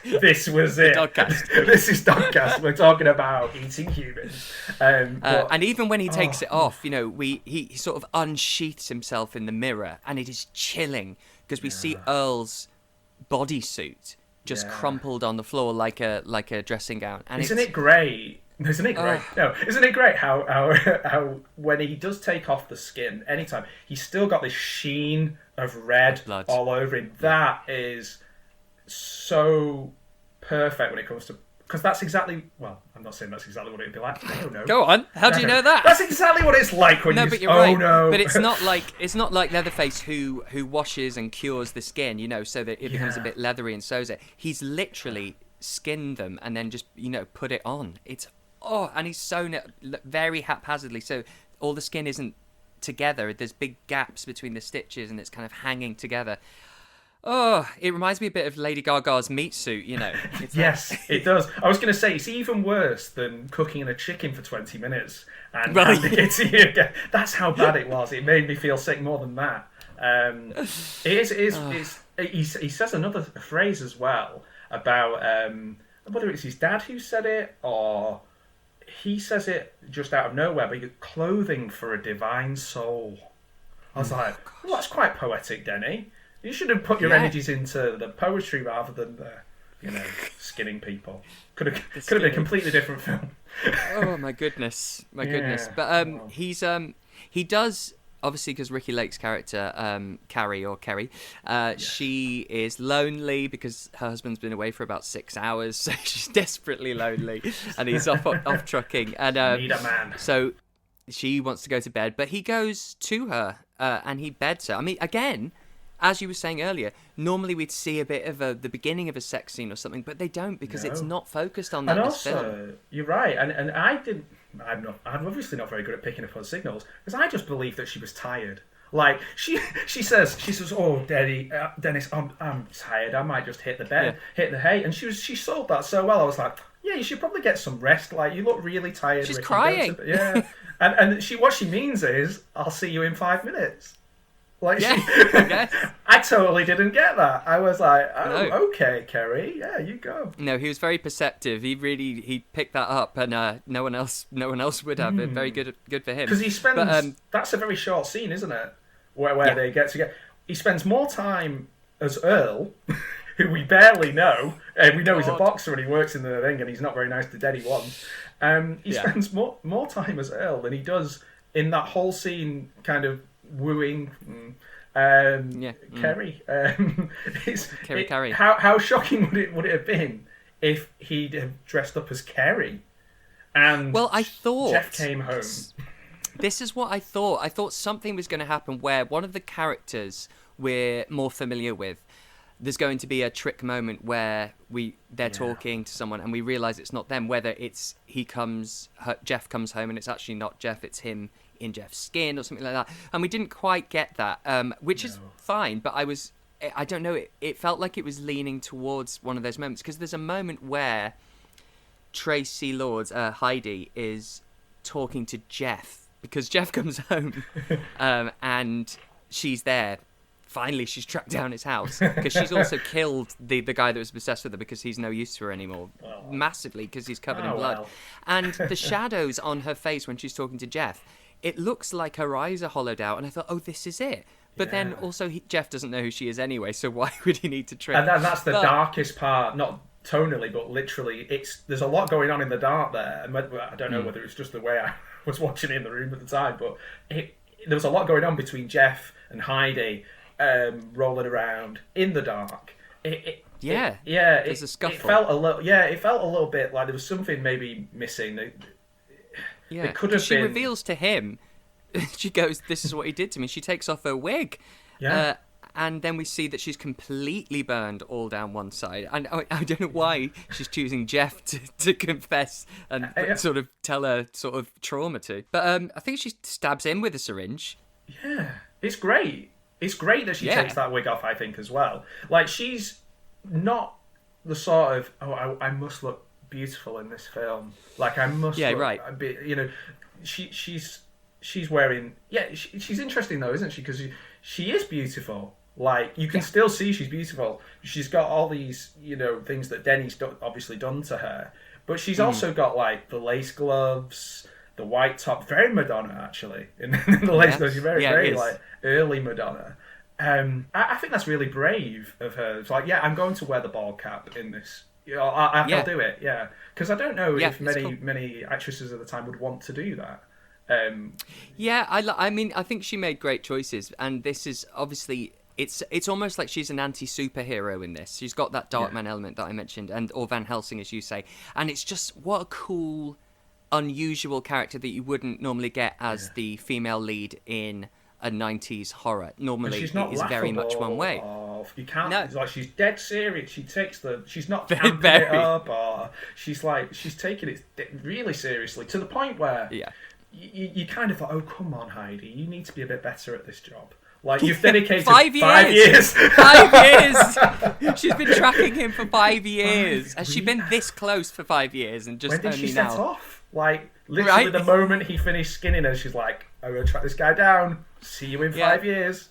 this was it. Dogcast. This is Dogcast. We're talking about eating humans. And even when he takes it off, he sort of unsheaths himself in the mirror, and it is chilling because we see Earl's bodysuit just crumpled on the floor like a dressing gown. And isn't it great? Isn't it great? No, isn't it great how when he does take off the skin, anytime, he's still got this sheen of red all over him. That is so perfect when it comes to... Because that's exactly... Well, I'm not saying that's exactly what it'd be like. I don't know. Go on. How do you know that? That's exactly what it's like when but you're right. But it's not like Leatherface who washes and cures the skin, so that it becomes a bit leathery and sews it. He's literally skinned them and then just, put it on. And he's sewn it very haphazardly, so all the skin isn't together. There's big gaps between the stitches, and it's kind of hanging together. Oh, it reminds me a bit of Lady Gaga's meat suit, Yes, it does. I was going to say, it's even worse than cooking a chicken for 20 minutes and handing it to you again. That's how bad it was. It made me feel sick more than that. He says another phrase as well about whether it's his dad who said it or he says it just out of nowhere, but clothing for a divine soul. I was like, well, that's quite poetic, Denny. You should have put your energies into the poetry rather than the, skinning people. Could have been a completely different film. Oh my goodness. But he does, obviously, because Ricki Lake's character, Kerry, she is lonely because her husband's been away for about 6 hours, so she's desperately lonely, and he's off trucking, and need a man. So she wants to go to bed, but he goes to her and he beds her. I mean, again, as you were saying earlier, normally we'd see a bit of the beginning of a sex scene or something, but they don't, because it's not focused on that. And in this also, film. You're right, and I'm obviously not very good at picking up on signals, because I just believe that she was tired. Like she says, "Oh, Dennis, I'm tired. I might just hit the bed, hit the hay." And she sold that so well. I was like, "Yeah, you should probably get some rest. Like you look really tired." She's Ricki. crying. Yeah, and what she means is, "I'll see you in 5 minutes." Like I totally didn't get that. I was like, okay, Kerry, yeah, you go. No, he was very perceptive. He picked that up, and no one else would have. Very good for him. Because he spends. That's a very short scene, isn't it? Where they get together. He spends more time as Earl, who we barely know. We know he's a boxer and he works in the ring, and he's not very nice to Denny once. He spends more time as Earl than he does in that whole scene, kind of wooing Kerry. Kerry. How shocking would it have been if he'd have dressed up as Kerry and I thought Jeff came home? This is what I thought. I thought something was going to happen where one of the characters we're more familiar with, there's going to be a trick moment where they're talking to someone and we realise it's not them, whether it's Jeff comes home and it's actually not Jeff, it's him in Jeff's skin or something like that, and we didn't quite get that, which is fine, but I don't know, it felt like it was leaning towards one of those moments, because there's a moment where Traci Lords, Heidi, is talking to Jeff, because Jeff comes home and she's there. Finally, she's tracked down his house, because she's also killed the guy that was obsessed with her, because he's no use to her anymore, massively, because he's covered in blood. Well. And the shadows on her face when she's talking to Jeff, it looks like her eyes are hollowed out, and I thought, oh, this is it. But then also Jeff doesn't know who she is anyway, so why would he need to trick? And that's the darkest part, not tonally, but literally. There's a lot going on in the dark there. I don't know whether it's just the way I was watching it in the room at the time, but there was a lot going on between Jeff and Heidi, rolling around in the dark. There's a scuffle. It felt a little bit like there was something maybe missing. It could have been. She reveals to him, she goes, "This is what he did to me." She takes off her wig, and then we see that she's completely burned all down one side. And I don't know why she's choosing Jeff to confess and sort of tell her sort of trauma to. But I think she stabs him with a syringe. Yeah, it's great. It's great that she takes that wig off, I think, as well. Like, she's not the sort of, I must look beautiful in this film. Like, I must look a bit, you know, she's wearing, she's interesting though, isn't she? Because she is beautiful. Like, you can still see she's beautiful. She's got all these, you know, things that Denny's obviously done to her. But she's also got, like, the lace gloves, the white top. Very Madonna, actually. In the lace gloves, she's very like, early Madonna. I think that's really brave of her. It's like, I'm going to wear the ball cap in this. You know, I'll do it, Because I don't know if many actresses at the time would want to do that. I mean, I think she made great choices, and this is obviously it's almost like she's an anti-superhero in this. She's got that Darkman element that I mentioned, or Van Helsing, as you say, and it's just what a cool, unusual character that you wouldn't normally get as the female lead in a 90s horror. Normally, she's not very much one way. You can't. No. It's like she's dead serious. She's not very, camping it up, or she's taking it really seriously to the point where you kind of thought, oh, come on, Heidi, you need to be a bit better at this job. Like, you've dedicated 5 years. 5 years. She's been tracking him for 5 years. Has she been this close for 5 years and just when did only she now? set off? Like, literally the moment he finished skinning her, she's like, I'm going to track this guy down. See you in 5 years.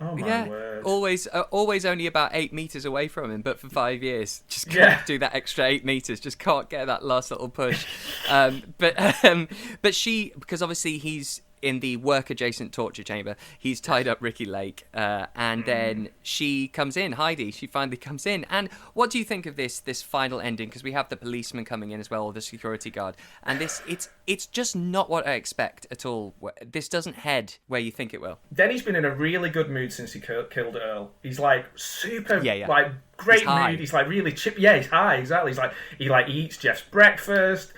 Oh my word. Always only about 8 meters away from him, but for 5 years, just can't do that extra 8 meters. Just can't get that last little push. But she, because obviously he's in the work-adjacent torture chamber, he's tied up Ricki Lake, and then she comes in. Heidi, she finally comes in. And what do you think of this final ending? Because we have the policeman coming in as well, or the security guard, and it's just not what I expect at all. This doesn't head where you think it will. Denny's been in a really good mood since he killed Earl. He's like super, like great mood. He's like really chip. Yeah, he's high. Exactly. He's like he eats Jeff's breakfast.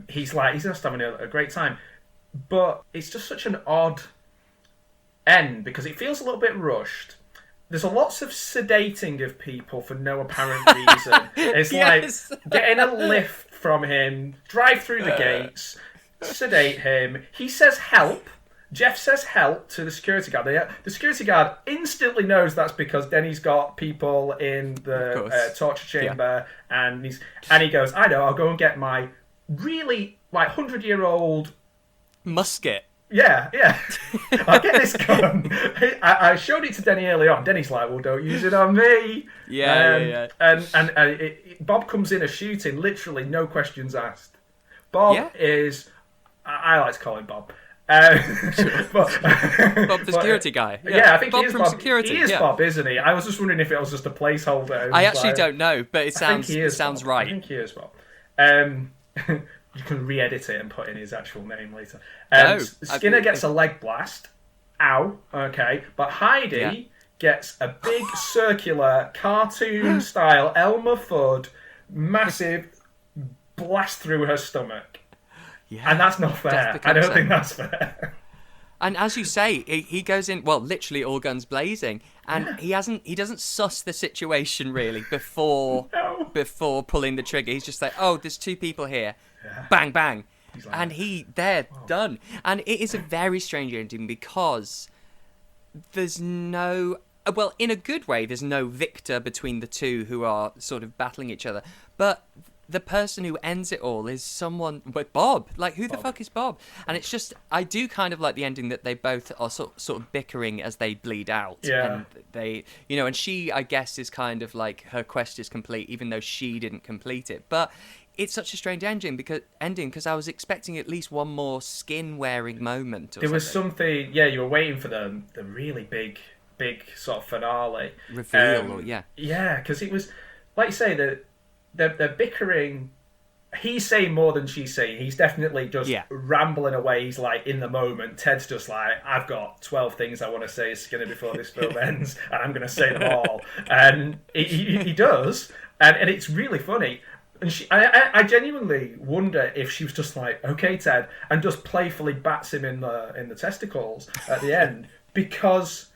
He's just having a great time. But it's just such an odd end because it feels a little bit rushed. There's lots of sedating of people for no apparent reason. It's like getting a lift from him, drive through the gates, sedate him. He says help. Jeff says help to the security guard. The security guard instantly knows that's because Denny's got people in the torture chamber, and he goes, I know, I'll go and get my really 100-year-old musket. Yeah. I'll get this gun. I showed it to Denny early on. Denny's like, well, don't use it on me. Yeah. And Bob comes in a shooting, literally no questions asked. Bob is, I like to call him Bob. Bob the security guy. Yeah, I think Bob he is from Bob. Security. He is Bob, isn't he? I was just wondering if it was just a placeholder. I actually don't know, but it sounds Bob. right. I think he is Bob. You can re-edit it and put in his actual name later. Skinner gets a leg blast. Ow. Okay. But Heidi gets a big circular cartoon-style Elmer Fudd massive blast through her stomach. Yeah. And that's not fair. I don't think that's fair. And as you say, he goes in, well, literally all guns blazing, and he doesn't suss the situation really before pulling the trigger. He's just like, oh, there's two people here. Yeah. Bang, bang. Like, they're done. And it is a very strange ending because there's no, well, in a good way, there's no victor between the two who are sort of battling each other. But the person who ends it all is someone with Bob. Like, who the fuck is Bob? And it's just, I do kind of like the ending that they both are sort of bickering as they bleed out. Yeah. And they, and she, I guess, is kind of like, her quest is complete, even though she didn't complete it. But it's such a strange ending because I was expecting at least one more skin-wearing moment. There was something, you were waiting for the really big sort of finale. Reveal, Yeah, because it was, like you say, they're bickering. He's saying more than she's saying. He's definitely just rambling away. He's like, in the moment. Ted's just like, I've got 12 things I want to say to Skinner before this film ends, and I'm going to say them all. And he does, and it's really funny. And I genuinely wonder if she was just like, okay, Ted, and just playfully bats him in the testicles at the end, because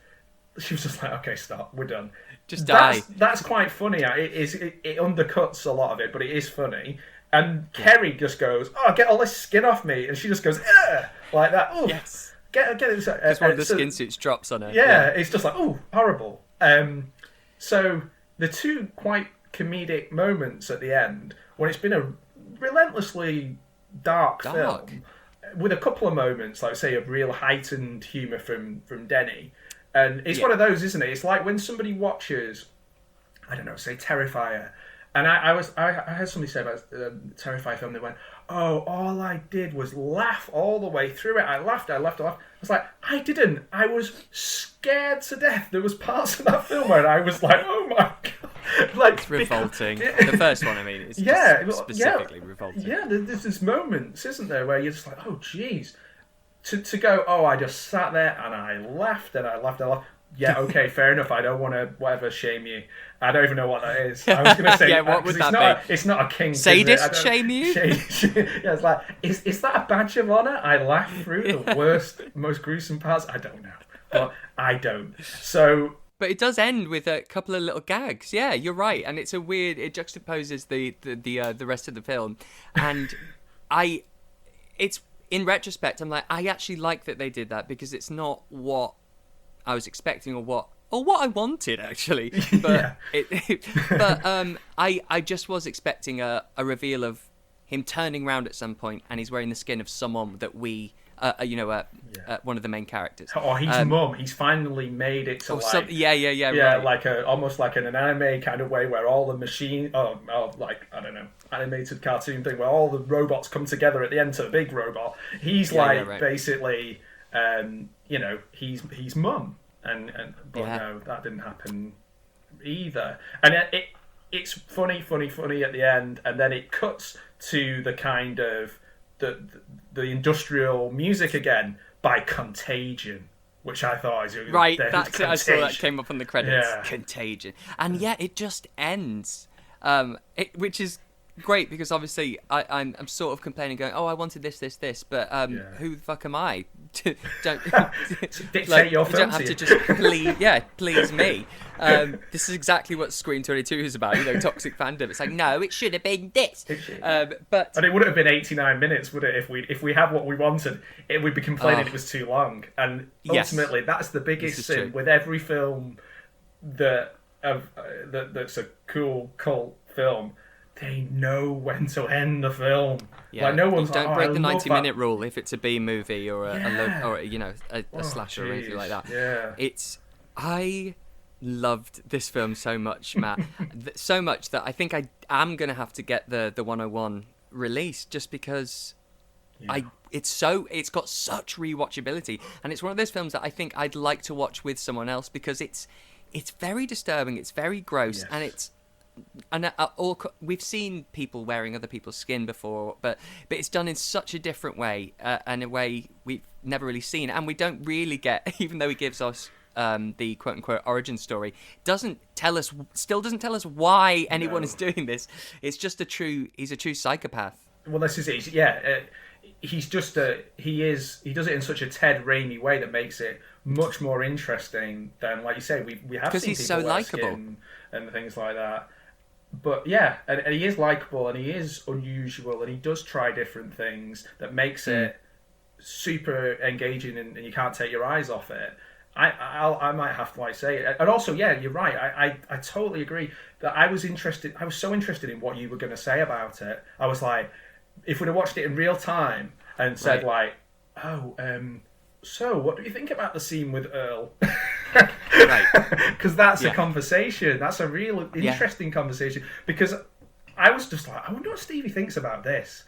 she was just like, okay, stop, we're done. Just die. That's quite funny. It undercuts a lot of it, but it is funny. And Kerry just goes, "Oh, get all this skin off me," and she just goes, "Ugh," like that. Oh, Yes. Get it. Just one of the skin suits drops on her. Yeah, it's just like, oh, horrible. So the two quite comedic moments at the end, when it's been a relentlessly dark film, with a couple of moments, like say, of real heightened humour from Denny. And it's one of those, isn't it? It's like when somebody watches, I don't know, say Terrifier. And I heard somebody say about Terrifier film, they went, "Oh, all I did was laugh all the way through it. I laughed. I was like, I didn't. I was scared to death. There was parts of that film where I was like, oh my God. Like, it's revolting. The first one, I mean, is specifically revolting. Yeah, there's these moments, isn't there, where you're just like, oh, jeez. To go, oh, I just sat there and I laughed and I laughed. Yeah, okay, fair enough. I don't want to whatever shame you. I don't even know what that is. I was going to say, what would that be? It's not a king. Sadist shame you? Yeah, it's like, is that a badge of honour? I laughed through the worst, most gruesome parts. I don't know, but I don't. So. But it does end with a couple of little gags. Yeah, you're right, and it's a weird. It juxtaposes the rest of the film, and it's in retrospect, I'm like, I actually like that they did that because it's not what I was expecting or what I wanted actually, but I just was expecting a reveal of him turning around at some point and he's wearing the skin of someone that we one of the main characters. Or his mum. He's finally made it to right. like almost like in an anime kind of way where all the machine, like I don't know, animated cartoon thing where all the robots come together at the end to a big robot. He's basically, he's mum, but no, that didn't happen either. And it's funny at the end, and then it cuts to the kind of the industrial music again by Contagion, which I thought is right. That's Contagion. It. I saw that came up on the credits. Yeah. Contagion, and it just ends, which is great because obviously I'm sort of complaining, going, "Oh, I wanted this, but who the fuck am I to don't dictate your film? You don't have to just please me." This is exactly what Screen 22 is about, toxic fandom. It's like, no, it should have been this. And it wouldn't have been 89 minutes, would it? If we had what we wanted, we'd be complaining it was too long. And ultimately, that's the biggest sin with every film that's a cool cult film. They know when to end the film. Yeah. Like no one's don't break the 90-minute that. rule if it's a B movie or a slasher or anything like that. Yeah. I loved this film so much, Matt. So much that I think I am gonna have to get the 101 released just because it's got such rewatchability, and it's one of those films that I think I'd like to watch with someone else because it's very disturbing, it's very gross, and we've seen people wearing other people's skin before, but it's done in such a different way, and a way we've never really seen, and we don't really get, even though he gives us the quote-unquote origin story, still doesn't tell us why anyone is doing this. It's just he's a true psychopath. Well, this is it. He's just he does it in such a Ted Raimi way that makes it much more interesting than, like you say, we have seen he's people so likable and things like that. But and he is likable and he is unusual and he does try different things that makes it super engaging and you can't take your eyes off it. I might have to say it. And also, you're right. I totally agree that I was so interested in what you were going to say about it. I was like, if we'd have watched it in real time and said so what do you think about the scene with Earl? Right. Because that's a conversation. That's a real interesting conversation. Because I was just like, I wonder what Stevie thinks about this.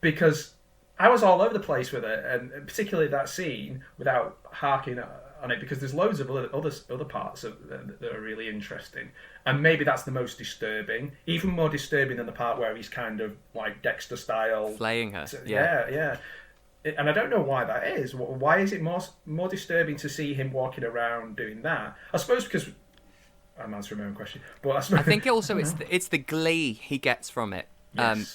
Because I was all over the place with it, and particularly that scene, without harking on it, because there's loads of other parts that are really interesting. And maybe that's the most disturbing. Even more disturbing than the part where he's kind of like Dexter style. Flaying her. Yeah. And I don't know why that is. Why is it more disturbing to see him walking around doing that? I suppose because I'm answering my own question, but I think also it's the glee he gets from it.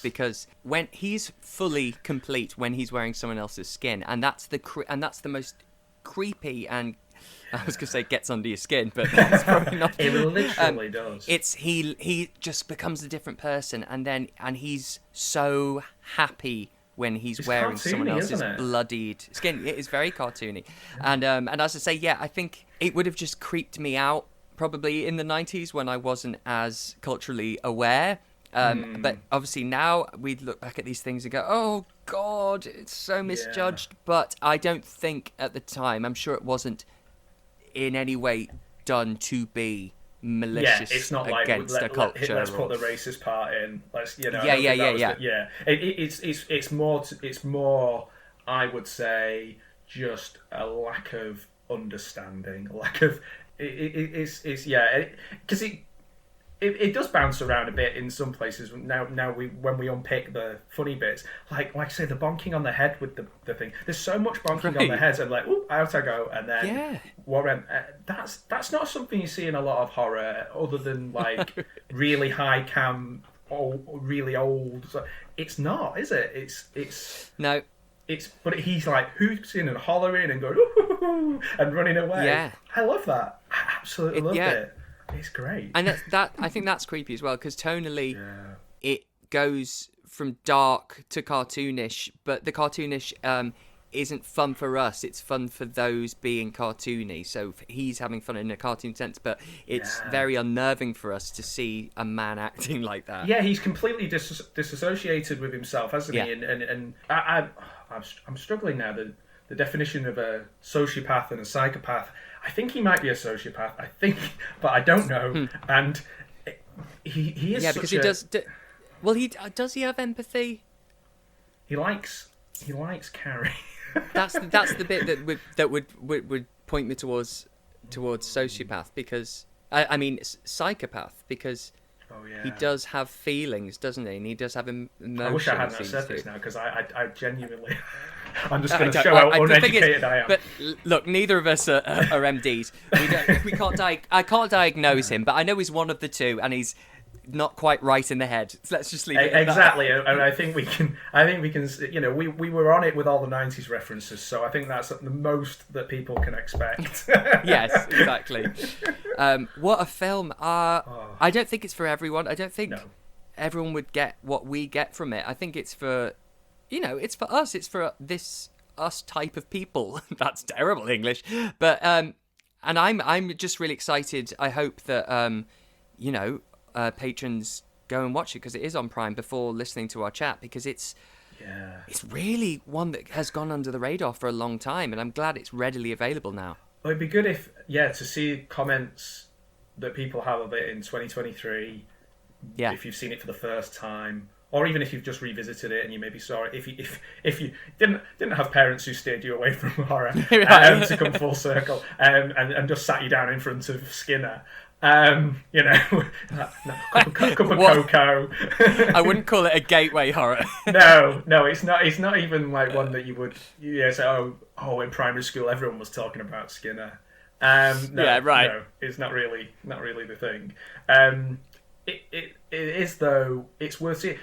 Because when he's fully complete when he's wearing someone else's skin, and that's the most creepy and I was going to say gets under your skin, but that's probably not. It literally does. It's he just becomes a different person, and he's so happy when he's wearing someone else's bloodied skin. It is very cartoony, and as I say, yeah, I think it would have just creeped me out probably in the 90s when I wasn't as culturally aware. But obviously now we look back at these things and go, oh God, it's so misjudged. But I don't think at the time, I'm sure it wasn't in any way done to be malicious it's not against like, a culture. Let's put the racist part in. Let's, Yeah. It's more, I would say, just a lack of understanding, because it does bounce around a bit in some places. Now when we unpick the funny bits, like I say, the bonking on the head with the thing. There's so much bonking on the heads, and like, whoop, out I go, and then Warren. That's not something you see in a lot of horror, other than like really high cam or really old. So it's not, is it? It's no. But he's like hooting and hollering and going ooh, and running away. Yeah, I love that. I absolutely love it. It's great. And that I think that's creepy as well, because tonally it goes from dark to cartoonish, but the cartoonish isn't fun for us, it's fun for those being cartoony. So he's having fun in a cartoon sense, but it's very unnerving for us to see a man acting like that. Yeah, he's completely disassociated with himself, hasn't he? And I'm struggling now. The definition of a sociopath and a psychopath. I think he might be a sociopath. But I don't know. And he is. Yeah, because he does. Well, does he have empathy? He likes Carrie. That's the bit that would point me towards sociopath, because I mean psychopath, because he does have feelings, doesn't he? And he does have emotions. I wish I hadn't said this now, because I genuinely. I'm just going to show how uneducated I am. But look, neither of us are MDs. We can't. I can't diagnose him, but I know he's one of the two, and he's not quite right in the head. So let's just leave it at exactly. That. And I think we can. You know, we were on it with all the 90's references, so I think that's the most that people can expect. Yes, exactly. What a film! I don't think it's for everyone. I don't think everyone would get what we get from it. I think it's for. It's for us. It's for us type of people. That's terrible English, but and I'm just really excited. I hope that patrons go and watch it, because it is on Prime, before listening to our chat, because it's really one that has gone under the radar for a long time, and I'm glad it's readily available now. Well, it'd be good if to see comments that people have of it in 2023. Yeah, if you've seen it for the first time. Or even if you've just revisited it and you maybe saw it, if you didn't have parents who steered you away from horror to come full circle and just sat you down in front of Skinner, cup of cocoa. I wouldn't call it a gateway horror. No, it's not. It's not even like one that you would say. Oh, in primary school everyone was talking about Skinner. No, it's not really the thing. It is, though. It's worth seeing.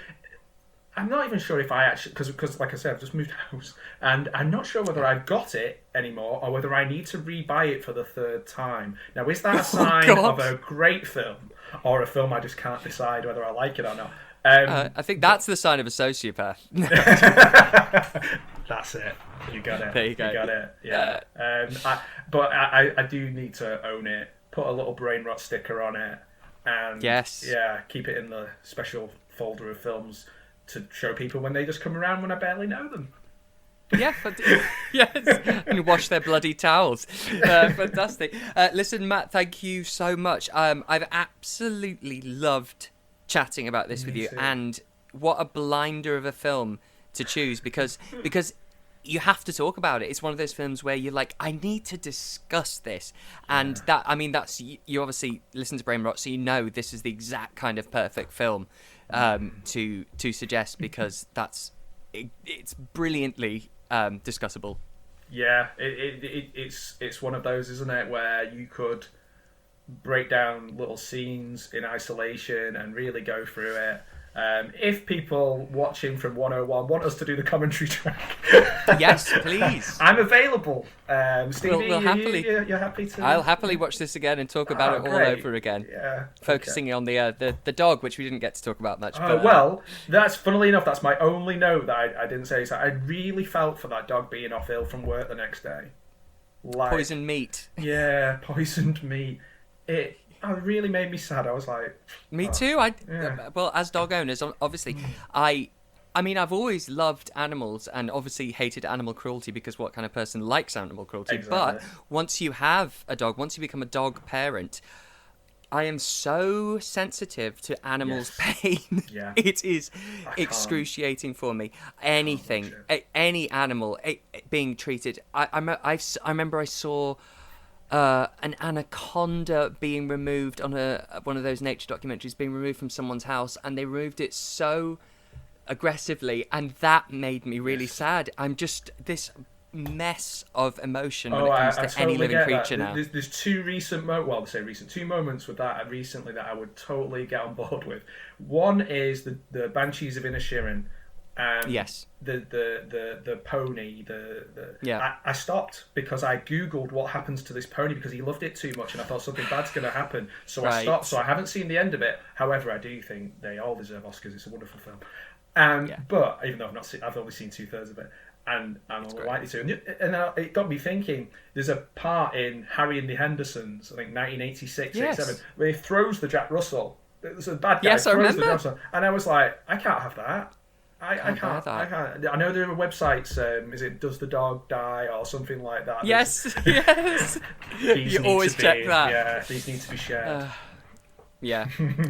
I'm not even sure if I actually, because like I said, I've just moved house, and I'm not sure whether I've got it anymore or whether I need to re-buy it for the third time. Now, is that a sign of a great film, or a film I just can't decide whether I like it or not? I think that's the sign of a sociopath. That's it. You got it. There you go. You got it. Yeah. But I do need to own it. Put a little brain rot sticker on it. And keep it in the special folder of films to show people when they just come around when I barely know them. Yeah, yes, and wash their bloody towels. Fantastic. Listen, Matt, thank you so much. I've absolutely loved chatting about this with you, and what a blinder of a film to choose, because you have to talk about it. It's one of those films where you're like, I need to discuss this. And that's, you obviously listen to Brain Rot, so you know this is the exact kind of perfect film to suggest, because it's brilliantly discussable. Yeah, it's one of those, isn't it, where you could break down little scenes in isolation and really go through it. If people watching from 101 want us to do the commentary track, Yes, please. I'm available. Stevie, We'll happily. you're happy to? I'll happily watch this again and talk about it all great. over again. Yeah. Focusing on the dog, which we didn't get to talk about much. Well, that's funnily enough. That's my only note that I didn't say. So I really felt for that dog being off ill from work the next day. Like, poisoned meat. Yeah, poisoned meat. It really made me sad. I was like, Me too. Well, as dog owners, obviously, I mean, I've always loved animals and obviously hated animal cruelty because what kind of person likes animal cruelty? Exactly. But once you have a dog, once you become a dog parent, I am so sensitive to animals' pain. Yeah. It is excruciating for me. Anything, any animal being treated. I remember I saw an anaconda being removed on one of those nature documentaries, being removed from someone's house, and they removed it so aggressively, and that made me really sad. I'm just this mess of emotion when it comes to totally any living creature that. now. There's two two moments with that recently that I would totally get on board with. One is the Banshees of Inisherin. Yes. The pony. Yeah. I stopped because I googled what happens to this pony because he loved it too much, and I thought something bad's going to happen. So I stopped. So I haven't seen the end of it. However, I do think they all deserve Oscars. It's a wonderful film. But even though I've only seen 2/3 of it, and I'm unlikely to. And it got me thinking. There's a part in Harry and the Hendersons, I think 1986, 87, where he throws the Jack Russell. There's a bad guy. Yes, I remember. The Jack Russell, and I was like, I can't have that. I can't. I know there are websites. Is it Does the Dog Die or something like that? Yes. You always check that. Yeah, these need to be shared. Yeah.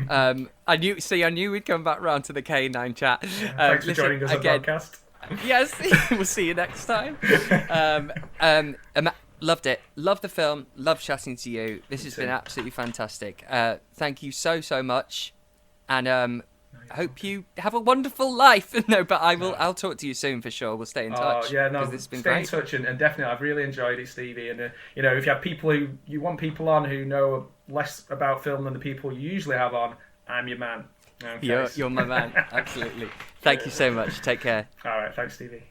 I knew we'd come back round to the K9 chat. Thanks for joining us on the podcast. Yes, we'll see you next time. Loved it. Loved the film. Loved chatting to you. This has been absolutely fantastic. Thank you so much. And I hope you have a wonderful life. No, but I'll talk to you soon for sure. We'll stay in touch. Yeah, no, this has been stay great. in touch and definitely, I've really enjoyed it, Stevie. And if you have people you want people on who know less about film than the people you usually have on, I'm your man. Okay. You're my man. Absolutely. Thank you so much. Take care. All right, thanks, Stevie.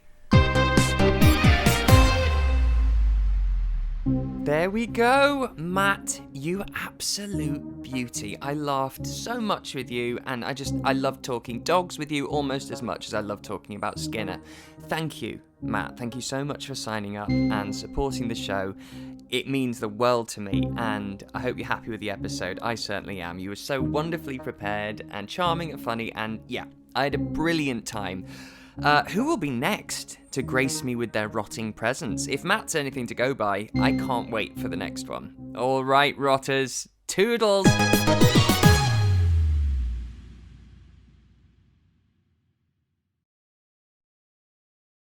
There we go, Matt, you absolute beauty. I laughed so much with you, and I love talking dogs with you almost as much as I love talking about Skinner. Thank you, Matt. Thank you so much for signing up and supporting the show. It means the world to me, and I hope you're happy with the episode. I certainly am. You were so wonderfully prepared and charming and funny, and yeah, I had a brilliant time. Who will be next to grace me with their rotting presence? If Matt's anything to go by, I can't wait for the next one. All right, rotters, toodles!